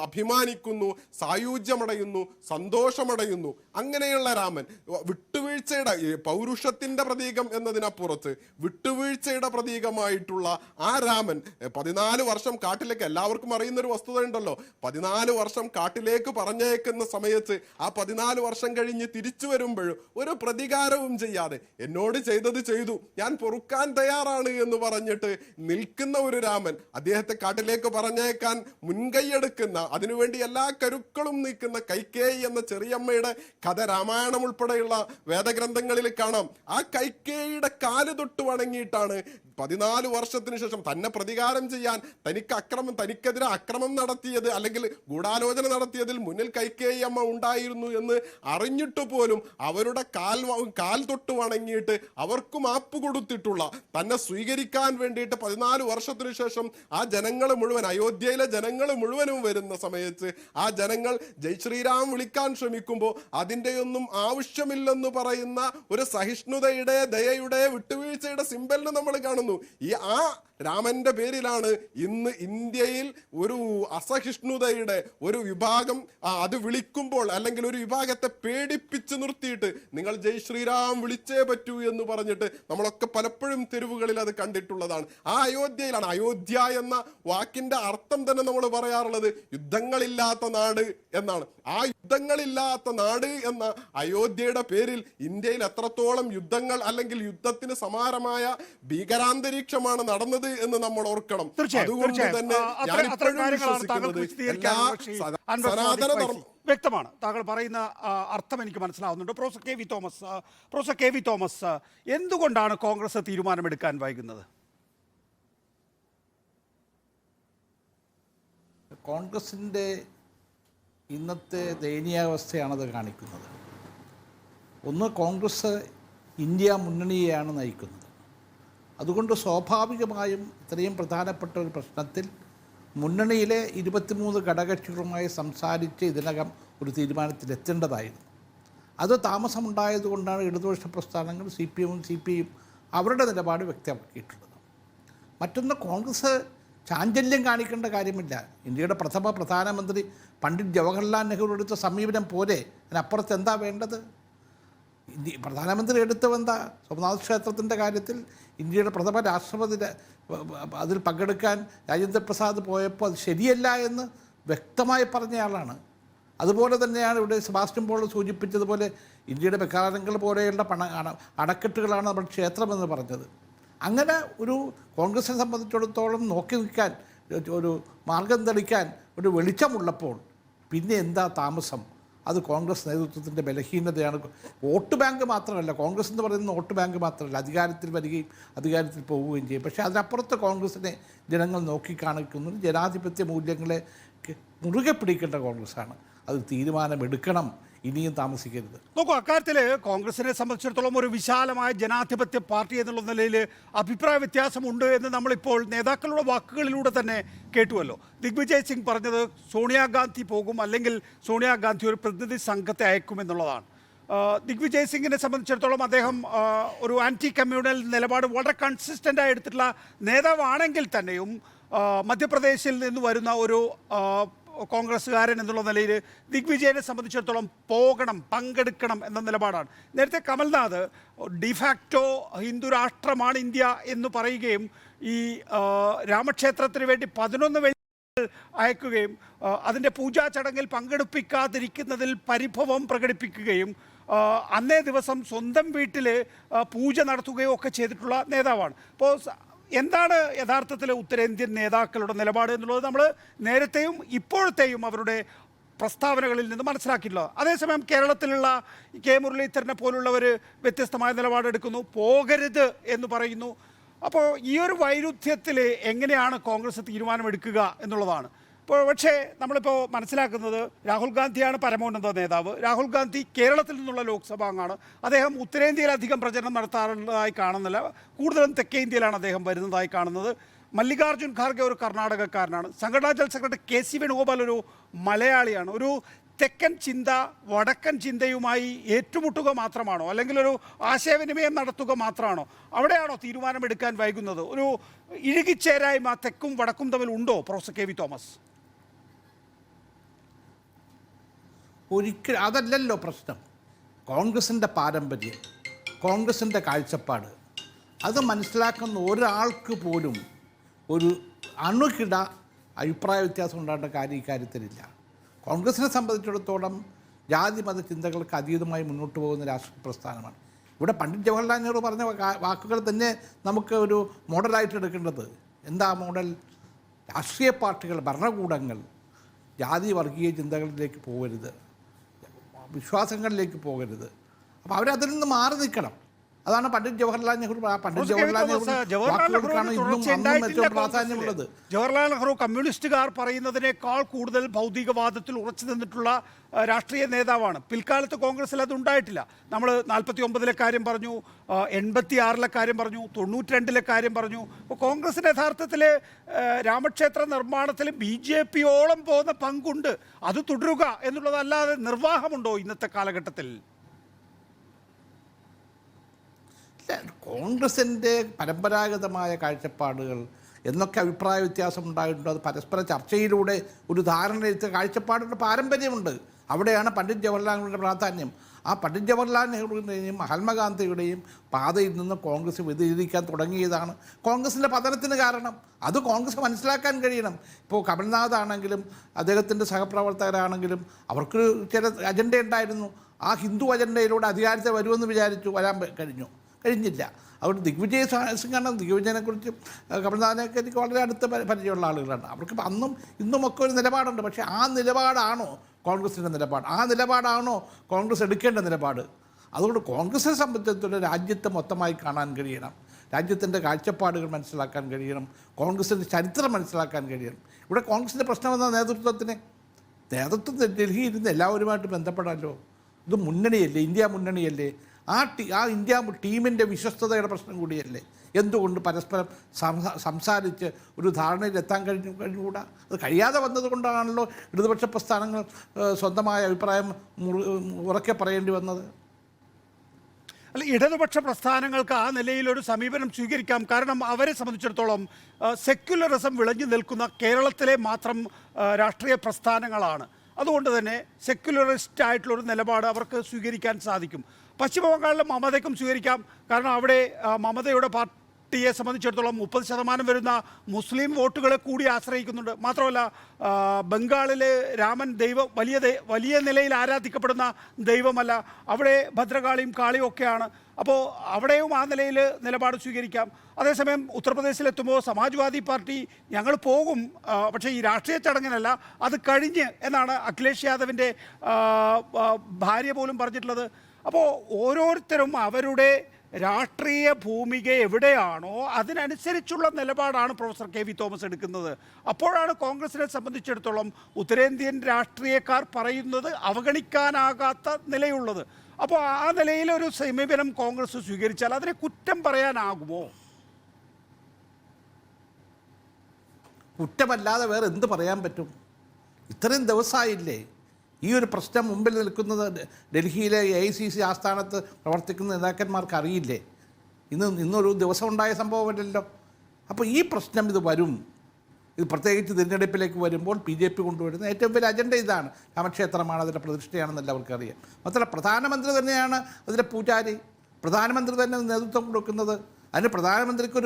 അഭിമാനിക്കുന്നു, സായുജ്യമടയുന്നു, സന്തോഷമടയുന്നു. അങ്ങനെയുള്ള രാമൻ വിട്ടുവീഴ്ചയുടെ, പൗരുഷത്തിന്റെ പ്രതീകം എന്നതിനപ്പുറത്ത് വിട്ടുവീഴ്ചയുടെ പ്രതീകമായിട്ടുള്ള ആ രാമൻ 14 വർഷം കാട്ടിലേക്ക്, എല്ലാവർക്കും അറിയുന്ന ഒരു വസ്തുത ഉണ്ടല്ലോ, 14 വർഷം കാട്ടിലേക്ക് പറഞ്ഞേക്കുന്ന സമയത്ത് ആ 14 വർഷം കഴിഞ്ഞ് തിരിച്ചു വരുമ്പോഴും ഒരു പ്രതികാരവും ചെയ്യാതെ, എന്നോട് ചെയ്തത് ചെയ്തു, ഞാൻ പൊറുക്കാൻ തയ്യാറാണ് എന്ന് പറഞ്ഞിട്ട് നിൽക്കുന്ന ഒരു രാമൻ, അദ്ദേഹത്തെ കാട്ടിലേക്ക് പറഞ്ഞേക്കാൻ മുൻകൈയെടുക്കുന്ന, അതിനുവേണ്ടി എല്ലാ കരുക്കളും നീക്കുന്ന കൈക്കേയി എന്ന ചെറിയമ്മയുടെ കഥ രാമായണം ഉൾപ്പെടെയുള്ള വേദഗ്രന്ഥങ്ങളിൽ കാണാം. ആ കൈക്കേയിയുടെ കാല് തൊട്ട് വണങ്ങിയിട്ടാണ് 14 വർഷത്തിന് ശേഷം തന്നെ പ്രതികാരം ചെയ്യാൻ, തനിക്കെതിരെ അക്രമം നടത്തിയത് അല്ലെങ്കിൽ ഗൂഢാലോചന നടത്തിയതിൽ മുന്നിൽ കൈക്കേയി അമ്മ ഉണ്ടായിരുന്നു എന്ന് അറിഞ്ഞിട്ട് പോലും അവരുടെ കാൽ തൊട്ട് വണങ്ങിയിട്ട് അവർക്ക് മാപ്പ് കൊടുത്തിട്ടുള്ള, തന്നെ സ്വീകരിക്കാൻ വേണ്ടിയിട്ട് 14 വർഷത്തിനു ശേഷം ആ ജനങ്ങൾ മുഴുവൻ, അയോധ്യയിലെ ജനങ്ങൾ മുഴുവനും വരുന്ന സമയത്ത് ആ ജനങ്ങൾ ജയ് ശ്രീരാം വിളിക്കാൻ ശ്രമിക്കുമ്പോൾ അതിൻ്റെയൊന്നും ആവശ്യമില്ലെന്ന് പറയുന്ന ഒരു സഹിഷ്ണുതയുടെ, ദയയുടെ, വിട്ടുവീഴ്ചയുടെ സിമ്പലിന് നമ്മൾ കാണുന്നു. ആ രാമന്റെ പേരിലാണ് ഇന്ന് ഇന്ത്യയിൽ ഒരു അസഹിഷ്ണുതയുടെ ഒരു വിഭാഗം അത് വിളിക്കുമ്പോൾ, അല്ലെങ്കിൽ ഒരു വിഭാഗത്തെ പേടിപ്പിച്ച് നിർത്തിയിട്ട് നിങ്ങൾ ജയ് ശ്രീരാം വിളിച്ചേ പറ്റൂ എന്ന് പറഞ്ഞിട്ട് നമ്മളൊക്കെ പലപ്പോഴും തെരുവുകളിൽ അത് കണ്ടിട്ടുള്ളതാണ്. ആ അയോധ്യയിലാണ്. അയോധ്യ എന്ന വാക്കിന്റെ അർത്ഥം തന്നെ നമ്മൾ പറയാറുള്ളത് യുദ്ധങ്ങളില്ലാത്ത നാട് എന്നാണ്. ആ യുദ്ധങ്ങളില്ലാത്ത നാട് എന്ന അയോധ്യയുടെ പേരിൽ ഇന്ത്യയിൽ എത്രത്തോളം യുദ്ധങ്ങൾ അല്ലെങ്കിൽ യുദ്ധത്തിന് സമാനമായ ഭീകരാന്തരീക്ഷമാണ് നടന്നത് എന്ന് നമ്മൾ ഓർക്കണം. അതുകൊണ്ട് തന്നെ വ്യക്തമാണ് താങ്കൾ പറയുന്ന അർത്ഥം എനിക്ക് മനസ്സിലാവുന്നുണ്ട്. പ്രൊഫസർ കെ വി തോമസ്, എന്തുകൊണ്ടാണ് കോൺഗ്രസ് തീരുമാനമെടുക്കാൻ വൈകുന്നത്? കോൺഗ്രസിൻ്റെ ഇന്നത്തെ ദയനീയാവസ്ഥയാണത് കാണിക്കുന്നത്. ഒന്ന്, കോൺഗ്രസ് ഇന്ത്യ മുന്നണിയെയാണ് നയിക്കുന്നത്. അതുകൊണ്ട് സ്വാഭാവികമായും ഇത്രയും പ്രധാനപ്പെട്ട ഒരു പ്രശ്നത്തിൽ മുന്നണിയിലെ 23 ഘടകകക്ഷികളുമായി സംസാരിച്ച് ഇതിനകം ഒരു തീരുമാനത്തിലെത്തേണ്ടതായിരുന്നു. അത് താമസമുണ്ടായതുകൊണ്ടാണ് ഇടതുപക്ഷ പ്രസ്ഥാനങ്ങൾ, CPM-ഉം CPI-യും അവരുടെ നിലപാട് വ്യക്തമാക്കിയിട്ടുള്ളത്. മറ്റൊന്ന്, കോൺഗ്രസ് ചാഞ്ചല്യം കാണിക്കേണ്ട കാര്യമില്ല. ഇന്ത്യയുടെ പ്രഥമ പ്രധാനമന്ത്രി പണ്ഡിറ്റ് ജവഹർലാൽ നെഹ്റു എടുത്ത സമീപനം പോലെ അതിനപ്പുറത്ത് എന്താ വേണ്ടത്? പ്രധാനമന്ത്രി എടുത്തവെന്താ? സോമനാഥ് ക്ഷേത്രത്തിൻ്റെ കാര്യത്തിൽ ഇന്ത്യയുടെ പ്രഥമ രാഷ്ട്രപതി അതിൽ പങ്കെടുക്കാൻ രാജേന്ദ്ര പ്രസാദ് പോയപ്പോൾ അത് ശരിയല്ല എന്ന് വ്യക്തമായി പറഞ്ഞയാളാണ്. അതുപോലെ തന്നെയാണ് ഇവിടെ സെബാസ്റ്റ്യൻ പോൾ സൂചിപ്പിച്ചതുപോലെ ഇന്ത്യയുടെ ബക്കാലങ്ങൾ പോലെയുള്ള അണക്കെട്ടുകളാണ് നമ്മുടെ ക്ഷേത്രമെന്ന് പറഞ്ഞത്. അങ്ങനെ ഒരു കോൺഗ്രസിനെ സംബന്ധിച്ചിടത്തോളം നോക്കി നിൽക്കാൻ, ഒരു മാർഗം തെളിക്കാൻ ഒരു വെളിച്ചമുള്ളപ്പോൾ പിന്നെ എന്താ താമസം? അത് കോൺഗ്രസ് നേതൃത്വത്തിൻ്റെ ബലഹീനതയാണ്. വോട്ട് ബാങ്ക് മാത്രമല്ല, കോൺഗ്രസ് എന്ന് പറയുന്നത് വോട്ട് ബാങ്ക് മാത്രമല്ല, അധികാരത്തിൽ വരികയും അധികാരത്തിൽ പോവുകയും ചെയ്യും. പക്ഷേ അതിനപ്പുറത്ത് കോൺഗ്രസിനെ ജനങ്ങൾ നോക്കിക്കാണിക്കുന്നത് ജനാധിപത്യ മൂല്യങ്ങളെ മുറുകെ പിടിക്കേണ്ട കോൺഗ്രസ്സാണ്. അത് തീരുമാനമെടുക്കണം, ഇനിയും താമസിക്കരുത്. നോക്കൂ, അക്കാര്യത്തിൽ കോൺഗ്രസിനെ സംബന്ധിച്ചിടത്തോളം ഒരു വിശാലമായ ജനാധിപത്യ പാർട്ടി എന്നുള്ള നിലയിൽ അഭിപ്രായ വ്യത്യാസമുണ്ട് എന്ന് നമ്മളിപ്പോൾ നേതാക്കളുടെ വാക്കുകളിലൂടെ തന്നെ കേട്ടുവല്ലോ. ദിഗ്വിജയ് സിംഗ് പറഞ്ഞത് സോണിയാഗാന്ധി പോകും, അല്ലെങ്കിൽ സോണിയാഗാന്ധി ഒരു പ്രതിനിധി സംഘത്തെ അയക്കുമെന്നുള്ളതാണ്. ദിഗ്വിജയ് സിംഗിനെ സംബന്ധിച്ചിടത്തോളം അദ്ദേഹം ഒരു ആൻറ്റി കമ്മ്യൂണൽ നിലപാട് വളരെ കൺസിസ്റ്റൻ്റായി എടുത്തിട്ടുള്ള നേതാവാണെങ്കിൽ തന്നെയും മധ്യപ്രദേശിൽ നിന്ന് വരുന്ന ഒരു കോൺഗ്രസ്സുകാരൻ എന്നുള്ള നിലയിൽ ദിഗ്വിജയനെ സംബന്ധിച്ചിടത്തോളം പോകണം, പങ്കെടുക്കണം എന്ന നിലപാടാണ്. നേരത്തെ കമൽനാഥ് ഡിഫാക്റ്റോ ഹിന്ദു രാഷ്ട്രമാണ് ഇന്ത്യ എന്ന് പറയുകയും ഈ രാമക്ഷേത്രത്തിന് വേണ്ടി 11 അയക്കുകയും അതിൻ്റെ പൂജാ ചടങ്ങിൽ പങ്കെടുപ്പിക്കാതിരിക്കുന്നതിൽ പരിഭവം പ്രകടിപ്പിക്കുകയും അന്നേ ദിവസം സ്വന്തം വീട്ടിൽ പൂജ നടത്തുകയോ ഒക്കെ ചെയ്തിട്ടുള്ള നേതാവാണ്. അപ്പോൾ എന്താണ് യഥാർത്ഥത്തിൽ ഉത്തരേന്ത്യൻ നേതാക്കളുടെ നിലപാട് എന്നുള്ളത് നമ്മൾ നേരത്തെയും ഇപ്പോഴത്തെയും അവരുടെ പ്രസ്താവനകളിൽ നിന്ന് മനസ്സിലാക്കിയിട്ടുള്ളത്. അതേസമയം കേരളത്തിലുള്ള കെ മുരളീധരനെ പോലുള്ളവർ വ്യത്യസ്തമായ നിലപാടെടുക്കുന്നു, പോകരുത് എന്ന് പറയുന്നു. അപ്പോൾ ഈ ഒരു വൈരുദ്ധ്യത്തിൽ എങ്ങനെയാണ് കോൺഗ്രസ് തീരുമാനമെടുക്കുക എന്നുള്ളതാണ്. ഇപ്പോൾ പക്ഷേ നമ്മളിപ്പോൾ മനസ്സിലാക്കുന്നത് രാഹുൽ ഗാന്ധിയാണ് പരമോന്നത നേതാവ്. രാഹുൽ ഗാന്ധി കേരളത്തിൽ നിന്നുള്ള ലോക്സഭാംഗമാണ്. അദ്ദേഹം ഉത്തരേന്ത്യയിൽ അധികം പ്രചരണം നടത്താറുള്ളതായി കാണുന്നില്ല. കൂടുതലും തെക്കേ ഇന്ത്യയിലാണ് അദ്ദേഹം വരുന്നതായി കാണുന്നത്. മല്ലികാർജ്ജുൻ ഖാർഗെ ഒരു കർണാടകക്കാരനാണ്. സംഘടനാ ജനറൽ സെക്രട്ടറി KC വേണുഗോപാൽ ഒരു മലയാളിയാണ്. ഒരു തെക്കൻ ചിന്ത വടക്കൻ ചിന്തയുമായി ഏറ്റുമുട്ടുക മാത്രമാണോ, അല്ലെങ്കിൽ ഒരു ആശയവിനിമയം നടത്തുക മാത്രമാണോ? അവിടെയാണോ തീരുമാനമെടുക്കാൻ വൈകുന്നത്? ഒരു ഇഴുകിച്ചേരായ്മ തെക്കും വടക്കും തമ്മിൽ ഉണ്ടോ പ്രൊഫസർ KV തോമസ്? ഒരിക്കലും അതല്ലല്ലോ പ്രശ്നം. കോൺഗ്രസിൻ്റെ പാരമ്പര്യം, കോൺഗ്രസിൻ്റെ കാഴ്ചപ്പാട് അത് മനസ്സിലാക്കുന്ന ഒരാൾക്ക് പോലും ഒരു അണുകിട അഭിപ്രായ വ്യത്യാസം ഉണ്ടാകേണ്ട കാര്യം ഇക്കാര്യത്തിലില്ല. കോൺഗ്രസിനെ സംബന്ധിച്ചിടത്തോളം ജാതി മത ചിന്തകൾക്ക് അതീതമായി മുന്നോട്ട് പോകുന്ന രാഷ്ട്രീയ പ്രസ്ഥാനമാണ്. ഇവിടെ പണ്ഡിറ്റ് ജവഹർലാൽ നെഹ്റു പറഞ്ഞ വാക്കുകൾ തന്നെ നമുക്ക് ഒരു മോഡലായിട്ട് എടുക്കേണ്ടത്. എന്താ മോഡൽ? രാഷ്ട്രീയ പാർട്ടികൾ, ഭരണകൂടങ്ങൾ ജാതി വർഗീയ ചിന്തകളിലേക്ക് പോകരുത്, വിശ്വാസങ്ങളിലേക്ക് പോകരുത്. അപ്പോൾ അവരതിൽ നിന്ന് മാറി നിൽക്കണം. അതാണ് പണ്ഡിറ്റ് ജവഹർലാൽ നെഹ്റു പ്രാധാന്യമുള്ളത്. ജവഹർലാൽ നെഹ്റു കമ്മ്യൂണിസ്റ്റുകാർ പറയുന്നതിനേക്കാൾ കൂടുതൽ ഭൗതികവാദത്തിൽ ഉറച്ചു നിന്നിട്ടുള്ള രാഷ്ട്രീയ നേതാവാണ്. പിൽക്കാലത്ത് കോൺഗ്രസിൽ അത് ഉണ്ടായിട്ടില്ല. നമ്മൾ 49-ലെ കാര്യം പറഞ്ഞു, 86-ലെ കാര്യം പറഞ്ഞു, 92-ലെ കാര്യം പറഞ്ഞു. അപ്പോൾ കോൺഗ്രസിന് യഥാർത്ഥത്തിൽ രാമക്ഷേത്ര നിർമ്മാണത്തിൽ BJP-യോളം പോകുന്ന പങ്കുണ്ട്. അത് തുടരുക എന്നുള്ളതല്ലാതെ നിർവാഹമുണ്ടോ ഇന്നത്തെ കാലഘട്ടത്തിൽ? കോൺഗ്രസിൻ്റെ പരമ്പരാഗതമായ കാഴ്ചപ്പാടുകൾ എന്നൊക്കെ അഭിപ്രായ വ്യത്യാസം ഉണ്ടായിട്ടുണ്ട്. അത് പരസ്പര ചർച്ചയിലൂടെ ഒരു ധാരണയെടുത്ത കാഴ്ചപ്പാടുകളുടെ പാരമ്പര്യമുണ്ട്. അവിടെയാണ് പണ്ഡിറ്റ് ജവഹർലാൽ നെഹ്റുവിൻ്റെ പ്രാധാന്യം. ആ പണ്ഡിറ്റ് ജവഹർലാൽ നെഹ്റുവിൻ്റെയും മഹാത്മാഗാന്ധിയുടെയും പാതയിൽ നിന്ന് കോൺഗ്രസ് വ്യതിചലിക്കാൻ തുടങ്ങിയതാണ് കോൺഗ്രസിൻ്റെ പതനത്തിന് കാരണം. അത് കോൺഗ്രസ് മനസ്സിലാക്കാൻ കഴിയണം. ഇപ്പോൾ കമൽനാഥ് ആണെങ്കിലും അദ്ദേഹത്തിൻ്റെ സഹപ്രവർത്തകരാണെങ്കിലും അവർക്ക് ചില അജണ്ട ഉണ്ടായിരുന്നു. ആ ഹിന്ദു അജണ്ടയിലൂടെ അധികാരത്തിൽ വരുമെന്ന് വിചാരിച്ചു, വരാൻ കഴിഞ്ഞില്ല. അവർ ദിഗ്വിജയ സിംഗാണ്. ദിഗ്വിജയനെക്കുറിച്ച് കമൽനാഥിനെയൊക്കെ എനിക്ക് വളരെ അടുത്ത് പരിചയമുള്ള ആളുകളാണ്. അവർക്ക് അന്നും ഇന്നുമൊക്കെ ഒരു നിലപാടുണ്ട്. പക്ഷേ ആ നിലപാടാണോ കോൺഗ്രസിൻ്റെ നിലപാട്? ആ നിലപാടാണോ കോൺഗ്രസ് എടുക്കേണ്ട നിലപാട്? അതുകൊണ്ട് കോൺഗ്രസിനെ സംബന്ധിച്ചിടത്തോളം രാജ്യത്തെ മൊത്തമായി കാണാൻ കഴിയണം, രാജ്യത്തിൻ്റെ കാഴ്ചപ്പാടുകൾ മനസ്സിലാക്കാൻ കഴിയണം, കോൺഗ്രസിൻ്റെ ചരിത്രം മനസ്സിലാക്കാൻ കഴിയണം. ഇവിടെ കോൺഗ്രസിൻ്റെ പ്രശ്നമെന്ന നേതൃത്വം ഡൽഹിയിൽ ഇരുന്ന് എല്ലാവരുമായിട്ട് ബന്ധപ്പെടാമല്ലോ. ഇത് മുന്നണിയല്ലേ, ഇന്ത്യ മുന്നണിയല്ലേ? ആ ഇന്ത്യ ടീമിൻ്റെ വിശ്വസ്തതയുടെ പ്രശ്നം കൂടിയല്ലേ? എന്തുകൊണ്ട് പരസ്പരം സംസാരിച്ച് ഒരു ധാരണയിലെത്താൻ കഴിഞ്ഞുകൂടാ? അത് കഴിയാതെ വന്നതുകൊണ്ടാണല്ലോ ഇടതുപക്ഷ പ്രസ്ഥാനങ്ങൾ സ്വന്തമായ അഭിപ്രായം ഉറക്കെ പറയേണ്ടി വന്നത്. അല്ല, ഇടതുപക്ഷ പ്രസ്ഥാനങ്ങൾക്ക് ആ നിലയിലൊരു സമീപനം സ്വീകരിക്കാം. കാരണം അവരെ സംബന്ധിച്ചിടത്തോളം സെക്യുലറിസം വിളഞ്ഞു നിൽക്കുന്ന കേരളത്തിലെ മാത്രം രാഷ്ട്രീയ പ്രസ്ഥാനങ്ങളാണ്. അതുകൊണ്ട് തന്നെ സെക്യുലറിസ്റ്റ് ആയിട്ടുള്ളൊരു നിലപാട് അവർക്ക് സ്വീകരിക്കാൻ സാധിക്കും. പശ്ചിമ ബംഗാളിലെ മമതയ്ക്കും സ്വീകരിക്കാം. കാരണം അവിടെ മമതയുടെ പാർട്ടിയെ സംബന്ധിച്ചിടത്തോളം 30% വരുന്ന മുസ്ലിം വോട്ടുകളെ കൂടി ആശ്രയിക്കുന്നുണ്ട്. മാത്രമല്ല ബംഗാളിലെ രാമൻ വലിയ നിലയിൽ ആരാധിക്കപ്പെടുന്ന ദൈവമല്ല. അവിടെ ഭദ്രകാളിയും കാളിയും ഒക്കെയാണ്. അപ്പോൾ അവിടെയും ആ നിലയിൽ നിലപാട് സ്വീകരിക്കാം. അതേസമയം ഉത്തർപ്രദേശിലെത്തുമ്പോൾ സമാജ്വാദി പാർട്ടി ഞങ്ങൾ പോകും, പക്ഷേ ഈ രാഷ്ട്രീയ ചടങ്ങിനല്ല, അത് കഴിഞ്ഞ് എന്നാണ് അഖിലേഷ് യാദവിൻ്റെ ഭാര്യ പോലും പറഞ്ഞിട്ടുള്ളത്. അപ്പോൾ ഓരോരുത്തരും അവരുടെ രാഷ്ട്രീയ ഭൂമിക എവിടെയാണോ അതിനനുസരിച്ചുള്ള നിലപാടാണ് പ്രൊഫസർ KV തോമസ് എടുക്കുന്നത്. അപ്പോഴാണ് കോൺഗ്രസിനെ സംബന്ധിച്ചിടത്തോളം ഉത്തരേന്ത്യൻ രാഷ്ട്രീയക്കാർ പറയുന്നത് അവഗണിക്കാനാകാത്ത നിലയുള്ളത്. അപ്പോൾ ആ നിലയിലൊരു സമീപനം കോൺഗ്രസ് സ്വീകരിച്ചാൽ അതിനെ കുറ്റം പറയാനാകുമോ? കുറ്റമല്ലാതെ വേറെ എന്ത് പറയാൻ പറ്റും? ഇത്രയും ദിവസമായില്ലേ ഈ ഒരു പ്രശ്നം മുമ്പിൽ നിൽക്കുന്നത്? ഡൽഹിയിലെ AICC ആസ്ഥാനത്ത് പ്രവർത്തിക്കുന്ന നേതാക്കന്മാർക്ക് അറിയില്ലേ? ഇന്നൊരു ദിവസം ഉണ്ടായ സംഭവമല്ലല്ലോ. അപ്പോൾ ഈ പ്രശ്നം ഇത് വരും. ഇത് പ്രത്യേകിച്ച് തിരഞ്ഞെടുപ്പിലേക്ക് വരുമ്പോൾ BJP കൊണ്ടുവരുന്ന ഏറ്റവും വലിയ അജണ്ട ഇതാണ്. രാമക്ഷേത്രമാണ്, അതിൻ്റെ പ്രതിഷ്ഠയാണെന്ന് എല്ലാവർക്കും അറിയാം. മാത്രമല്ല പ്രധാനമന്ത്രി തന്നെയാണ് അതിൻ്റെ പൂജാരി, പ്രധാനമന്ത്രി തന്നെ നേതൃത്വം കൊടുക്കുന്നത്. അതിന് പ്രധാനമന്ത്രിക്ക്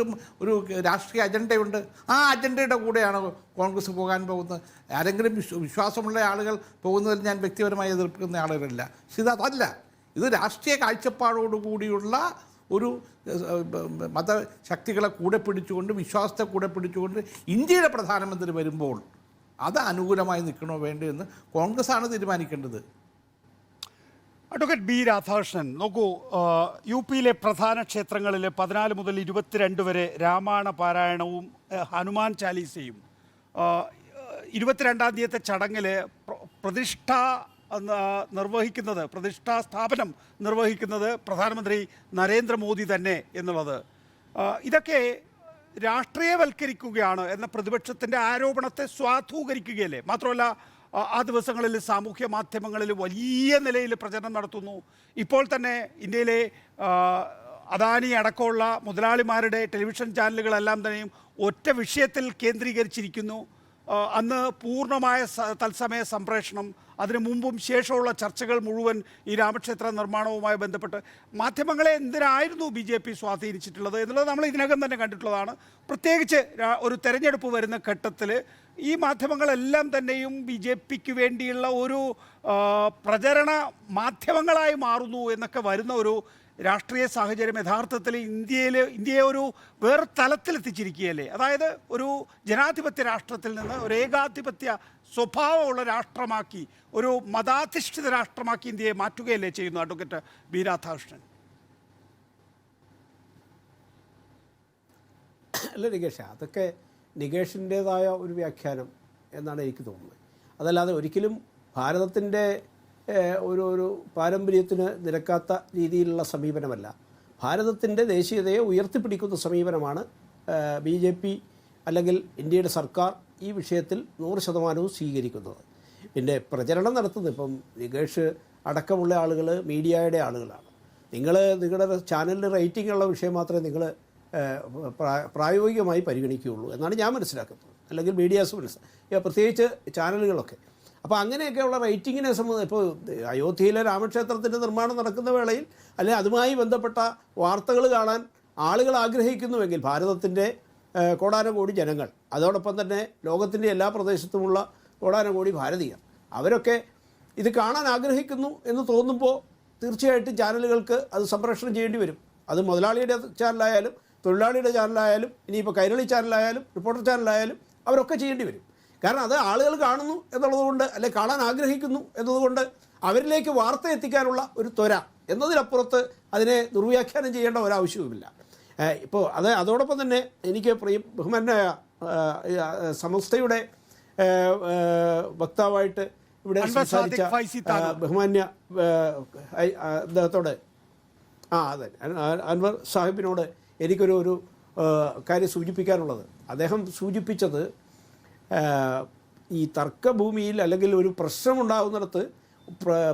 ഒരു രാഷ്ട്രീയ അജണ്ടയുണ്ട്. ആ അജണ്ടയുടെ കൂടെയാണ് കോൺഗ്രസ് പോകാൻ പോകുന്നത്. ആരെങ്കിലും വിശ്വാസമുള്ള ആളുകൾ പോകുന്നതിൽ ഞാൻ വ്യക്തിപരമായി എതിർക്കുന്ന ആളുകളല്ല. പക്ഷേ അതല്ല, ഇത് രാഷ്ട്രീയ കാഴ്ചപ്പാടോടുകൂടിയുള്ള ഒരു മതശക്തികളെ കൂടെ പിടിച്ചുകൊണ്ട്, വിശ്വാസത്തെ കൂടെ പിടിച്ചുകൊണ്ട് ഇന്ത്യയുടെ പ്രധാനമന്ത്രി വരുമ്പോൾ അത് അനുകൂലമായി നിൽക്കണോ വേണ്ടോ എന്ന് കോൺഗ്രസ്സാണ് തീരുമാനിക്കേണ്ടത്. അഡ്വക്കേറ്റ് ബി രാധാകൃഷ്ണൻ, നോക്കൂ, യു പിയിലെ പ്രധാന ക്ഷേത്രങ്ങളിൽ 14 മുതൽ 22 വരെ രാമായണ പാരായണവും ഹനുമാൻ ചാലീസയും 22-ാം തീയതിയത്തെ ചടങ്ങിൽ പ്രതിഷ്ഠാ സ്ഥാപനം നിർവഹിക്കുന്നത് പ്രധാനമന്ത്രി നരേന്ദ്രമോദി തന്നെ എന്നുള്ളത് ഇതൊക്കെ രാഷ്ട്രീയവൽക്കരിക്കുകയാണ് എന്ന പ്രതിപക്ഷത്തിൻ്റെ ആരോപണത്തെ സ്വാധൂകരിക്കുകയല്ലേ? മാത്രമല്ല ആ ദിവസങ്ങളിൽ സാമൂഹ്യ മാധ്യമങ്ങളിൽ വലിയ നിലയിൽ പ്രചരണം നടത്തുന്നു. ഇപ്പോൾ തന്നെ ഇന്ത്യയിലെ അദാനി അടക്കമുള്ള മുതലാളിമാരുടെ ടെലിവിഷൻ ചാനലുകളെല്ലാം തന്നെയും ഒറ്റ വിഷയത്തിൽ കേന്ദ്രീകരിച്ചിരിക്കുന്നു. അന്ന് പൂർണ്ണമായ തത്സമയ സംപ്രേഷണം, അതിനു മുമ്പും ശേഷമുള്ള ചർച്ചകൾ മുഴുവൻ ഈ രാമക്ഷേത്ര നിർമ്മാണവുമായി ബന്ധപ്പെട്ട് മാധ്യമങ്ങളെ എന്തിനായിരുന്നു BJP സ്വാധീനിച്ചിട്ടുള്ളത് എന്നുള്ളത് നമ്മൾ ഇതിനകം തന്നെ കണ്ടിട്ടുള്ളതാണ്. പ്രത്യേകിച്ച് ഒരു തെരഞ്ഞെടുപ്പ് വരുന്ന ഘട്ടത്തിൽ ഈ മാധ്യമങ്ങളെല്ലാം തന്നെയും BJPക്ക് വേണ്ടിയുള്ള ഒരു പ്രചരണ മാധ്യമങ്ങളായി മാറുന്നു എന്നൊക്കെ വരുന്ന ഒരു രാഷ്ട്രീയ സാഹചര്യം യഥാർത്ഥത്തിൽ ഇന്ത്യയെ ഒരു വേറെ തലത്തിലെത്തിച്ചിരിക്കുകയല്ലേ? അതായത് ഒരു ജനാധിപത്യ രാഷ്ട്രത്തിൽ നിന്ന് ഒരു ഏകാധിപത്യ സ്വഭാവമുള്ള രാഷ്ട്രമാക്കി, ഒരു മതാധിഷ്ഠിത രാഷ്ട്രമാക്കി ഇന്ത്യയെ മാറ്റുകയല്ലേ ചെയ്യുന്നു അഡ്വക്കേറ്റ് ബി രാധാകൃഷ്ണൻ? അല്ല നികേഷ്, അതൊക്കെ നികേഷിൻ്റേതായ ഒരു വ്യാഖ്യാനം എന്നാണ് എനിക്ക് തോന്നുന്നത്. അതല്ലാതെ ഒരിക്കലും ഭാരതത്തിൻ്റെ ഒരു പാരമ്പര്യത്തിന് നിരക്കാത്ത രീതിയിലുള്ള സമീപനമല്ല. ഭാരതത്തിൻ്റെ ദേശീയതയെ ഉയർത്തിപ്പിടിക്കുന്ന സമീപനമാണ് BJP അല്ലെങ്കിൽ ഇന്ത്യയുടെ സർക്കാർ ഈ വിഷയത്തിൽ 100% സ്വീകരിക്കുന്നത്. പിന്നെ പ്രചരണം നടത്തുന്നത് ഇപ്പം നികേഷ് അടക്കമുള്ള ആളുകൾ മീഡിയയുടെ ആളുകളാണ്. നിങ്ങളുടെ ചാനലിന് റേറ്റിംഗ് ഉള്ള വിഷയം മാത്രമേ നിങ്ങൾ പ്രായോഗികമായി പരിഗണിക്കുകയുള്ളൂ എന്നാണ് ഞാൻ മനസ്സിലാക്കുന്നത്, അല്ലെങ്കിൽ മീഡിയാസ് പ്രത്യേകിച്ച് ചാനലുകളൊക്കെ. അപ്പോൾ അങ്ങനെയൊക്കെയുള്ള റേറ്റിങ്ങിനെ സംബന്ധിച്ച് ഇപ്പോൾ അയോധ്യയിലെ രാമക്ഷേത്രത്തിൻ്റെ നിർമ്മാണം നടക്കുന്ന വേളയിൽ അല്ലെങ്കിൽ അതുമായി ബന്ധപ്പെട്ട വാർത്തകൾ കാണാൻ ആളുകൾ ആഗ്രഹിക്കുന്നുവെങ്കിൽ ഭാരതത്തിൻ്റെ കോടാനുകോടി ജനങ്ങൾ, അതോടൊപ്പം തന്നെ ലോകത്തിൻ്റെ എല്ലാ പ്രദേശത്തുമുള്ള കോടാനുകോടി ഭാരതീയർ, അവരൊക്കെ ഇത് കാണാൻ ആഗ്രഹിക്കുന്നു എന്ന് തോന്നുമ്പോൾ തീർച്ചയായിട്ടും ചാനലുകൾക്ക് അത് സംപ്രേഷണം ചെയ്യേണ്ടി വരും. അത് മുതലാളിയുടെ ചാനലായാലും തൊഴിലാളിയുടെ ചാനലായാലും ഇനിയിപ്പോൾ കൈരളി ചാനലായാലും റിപ്പോർട്ടർ ചാനലായാലും അവരൊക്കെ ചെയ്യേണ്ടി വരും. കാരണം അത് ആളുകൾ കാണുന്നു എന്നുള്ളതുകൊണ്ട്, അല്ലെങ്കിൽ കാണാൻ ആഗ്രഹിക്കുന്നു എന്നതുകൊണ്ട് അവരിലേക്ക് വാർത്ത എത്തിക്കാനുള്ള ഒരു ത്വര എന്നതിനപ്പുറത്ത് അതിനെ ദുർവ്യാഖ്യാനം ചെയ്യേണ്ട ഒരാവശ്യവുമില്ല. ഇപ്പോൾ അതോടൊപ്പം തന്നെ എനിക്ക് ബഹുമാനായ സമസ്തയുടെ വക്താവായിട്ട് ഇവിടെ സംസാരിച്ച ബഹുമാന്യ അദ്ദേഹത്തോട് അതെ അൻവർ സാഹിബിനോട് എനിക്കൊരു കാര്യം സൂചിപ്പിക്കാനുള്ളത്, അദ്ദേഹം സൂചിപ്പിച്ചത് ഈ തർക്കഭൂമിയിൽ അല്ലെങ്കിൽ ഒരു പ്രശ്നമുണ്ടാകുന്നിടത്ത്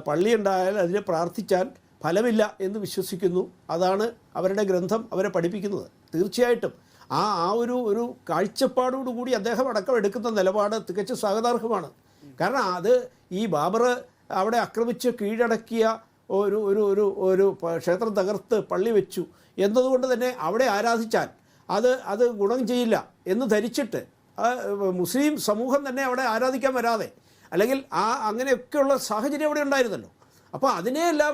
പള്ളി ഉണ്ടായാൽ അതിനെ പ്രാർത്ഥിച്ചാൽ ഫലമില്ല എന്ന് വിശ്വസിക്കുന്നു. അതാണ് അവരുടെ ഗ്രന്ഥം അവരെ പഠിപ്പിക്കുന്നത്. തീർച്ചയായിട്ടും ആ ഒരു കാഴ്ചപ്പാടോടുകൂടി അദ്ദേഹം അടക്കം എടുക്കുന്ന നിലപാട് തികച്ചും സ്വാഗതാർഹമാണ്. കാരണം അത് ഈ ബാബർ അവിടെ ആക്രമിച്ച് കീഴടക്കിയ ഒരു ക്ഷേത്രം തകർത്ത് പള്ളി വെച്ചു എന്നതുകൊണ്ട് തന്നെ അവിടെ ആരാധിച്ചാൽ അത് ഗുണം ചെയ്യില്ല എന്ന് ധരിച്ചിട്ട് മുസ്ലിം സമൂഹം തന്നെ അവിടെ ആരാധിക്കാൻ വരാതെ, അല്ലെങ്കിൽ അങ്ങനെയൊക്കെയുള്ള സാഹചര്യം അവിടെ ഉണ്ടായിരുന്നല്ലോ. അപ്പോൾ അതിനെയെല്ലാം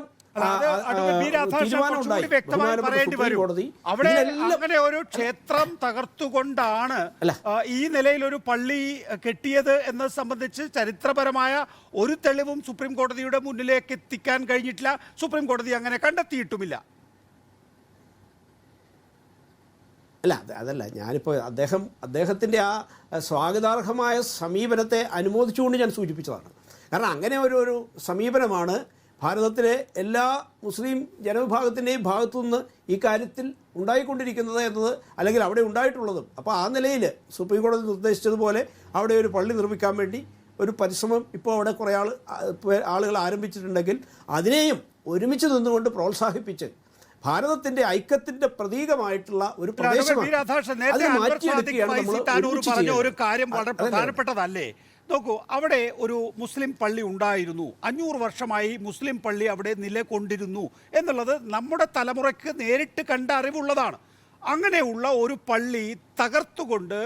അവിടെ അങ്ങനെ ഒരു ക്ഷേത്രം തകർത്തുകൊണ്ടാണ് ഈ നിലയിൽ ഒരു പള്ളി കെട്ടിയത് എന്നത് സംബന്ധിച്ച് ചരിത്രപരമായ ഒരു തെളിവും സുപ്രീം കോടതിയുടെ മുന്നിലേക്ക് എത്തിക്കാൻ കഴിഞ്ഞിട്ടില്ല. സുപ്രീം കോടതി അങ്ങനെ കണ്ടെത്തിയിട്ടുമില്ല. അല്ല അതല്ല, ഞാനിപ്പോൾ അദ്ദേഹത്തിൻ്റെ ആ സ്വാഗതാർഹമായ സമീപനത്തെ അനുമോദിച്ചുകൊണ്ട് ഞാൻ സൂചിപ്പിച്ചതാണ്. കാരണം അങ്ങനെ ഒരു സമീപനമാണ് ഭാരതത്തിലെ എല്ലാ മുസ്ലിം ജനവിഭാഗത്തിൻ്റെയും ഭാഗത്തുനിന്ന് ഈ കാര്യത്തിൽ ഉണ്ടായിക്കൊണ്ടിരിക്കുന്നത് എന്നത്, അല്ലെങ്കിൽ അവിടെ ഉണ്ടായിട്ടുള്ളതും. അപ്പോൾ ആ നിലയിൽ സുപ്രീം കോടതി നിർദ്ദേശിച്ചതുപോലെ അവിടെ ഒരു പള്ളി നിർമ്മിക്കാൻ വേണ്ടി ഒരു പരിശ്രമം ഇപ്പോൾ അവിടെ കുറേ ആളുകൾ ആരംഭിച്ചിട്ടുണ്ടെങ്കിൽ അതിനെയും ഒരുമിച്ച് നിന്നുകൊണ്ട് പ്രോത്സാഹിപ്പിച്ച് ഭാരതത്തിന്റെ ഐക്യത്തിന്റെ പ്രതീകമായിട്ടുള്ള ഒരു പറഞ്ഞ ഒരു കാര്യം വളരെ പ്രധാനപ്പെട്ടതല്ലേ? നോക്കൂ, അവിടെ ഒരു മുസ്ലിം പള്ളി ഉണ്ടായിരുന്നു, 500 വർഷമായി മുസ്ലിം പള്ളി അവിടെ നിലകൊണ്ടിരുന്നു എന്നുള്ളത് നമ്മുടെ തലമുറയ്ക്ക് നേരിട്ട് കണ്ട അറിവുള്ളതാണ്. അങ്ങനെയുള്ള ഒരു പള്ളി തകർത്തുകൊണ്ട്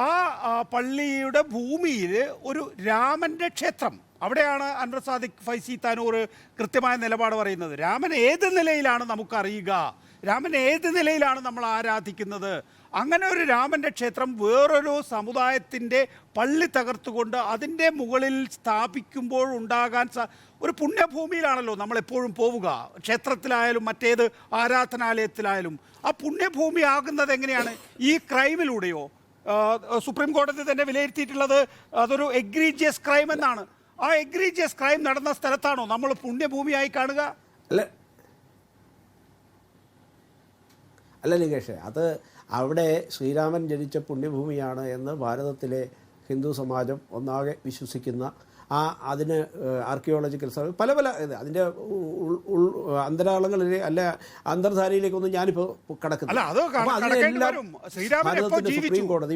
ആ പള്ളിയുടെ ഭൂമിയിൽ ഒരു രാമൻ്റെ ക്ഷേത്രം, അവിടെയാണ് അൻവർ സാദിഖ് ഫൈസി താനൂർ കൃത്യമായ നിലപാട് പറയുന്നത്. രാമൻ ഏത് നിലയിലാണ് നമുക്കറിയുക, രാമൻ ഏത് നിലയിലാണ് നമ്മൾ ആരാധിക്കുന്നത്? അങ്ങനെ ഒരു രാമൻ്റെ ക്ഷേത്രം വേറൊരു സമുദായത്തിൻ്റെ പള്ളി തകർത്തുകൊണ്ട് അതിൻ്റെ മുകളിൽ സ്ഥാപിക്കുമ്പോൾ ഉണ്ടാകാൻ ഒരു പുണ്യഭൂമിയിലാണല്ലോ നമ്മളെപ്പോഴും പോവുക, ക്ഷേത്രത്തിലായാലും മറ്റേത് ആരാധനാലയത്തിലായാലും. ആ പുണ്യഭൂമി ആകുന്നത് എങ്ങനെയാണ്? ഈ ക്രൈമിലൂടെയോ? സുപ്രീം കോടതി തന്നെ വിലയിരുത്തിയിട്ടുള്ളത് അതൊരു എഗ്രീജിയസ് ക്രൈം എന്നാണ്. ആ എഗ്രീജിയസ് ക്രൈം നടന്ന സ്ഥലത്താണോ നമ്മൾ പുണ്യഭൂമിയായി കാണുക? അല്ല നികേഷേ, അത് അവിടെ ശ്രീരാമൻ ജനിച്ച പുണ്യഭൂമിയാണ് എന്ന് ഭാരതത്തിലെ ഹിന്ദു സമാജം ഒന്നാകെ വിശ്വസിക്കുന്ന അതിന് ആർക്കിയോളജിക്കൽ സർവേ പല അതിൻ്റെ അന്തരാളങ്ങളിൽ അല്ല അന്തർധാരയിലേക്കൊന്നും ഞാനിപ്പോൾ കടക്കുന്നില്ല. അപ്പോൾ അതിനെല്ലാം ഭാരതത്തിൻ്റെ സുപ്രീം കോടതി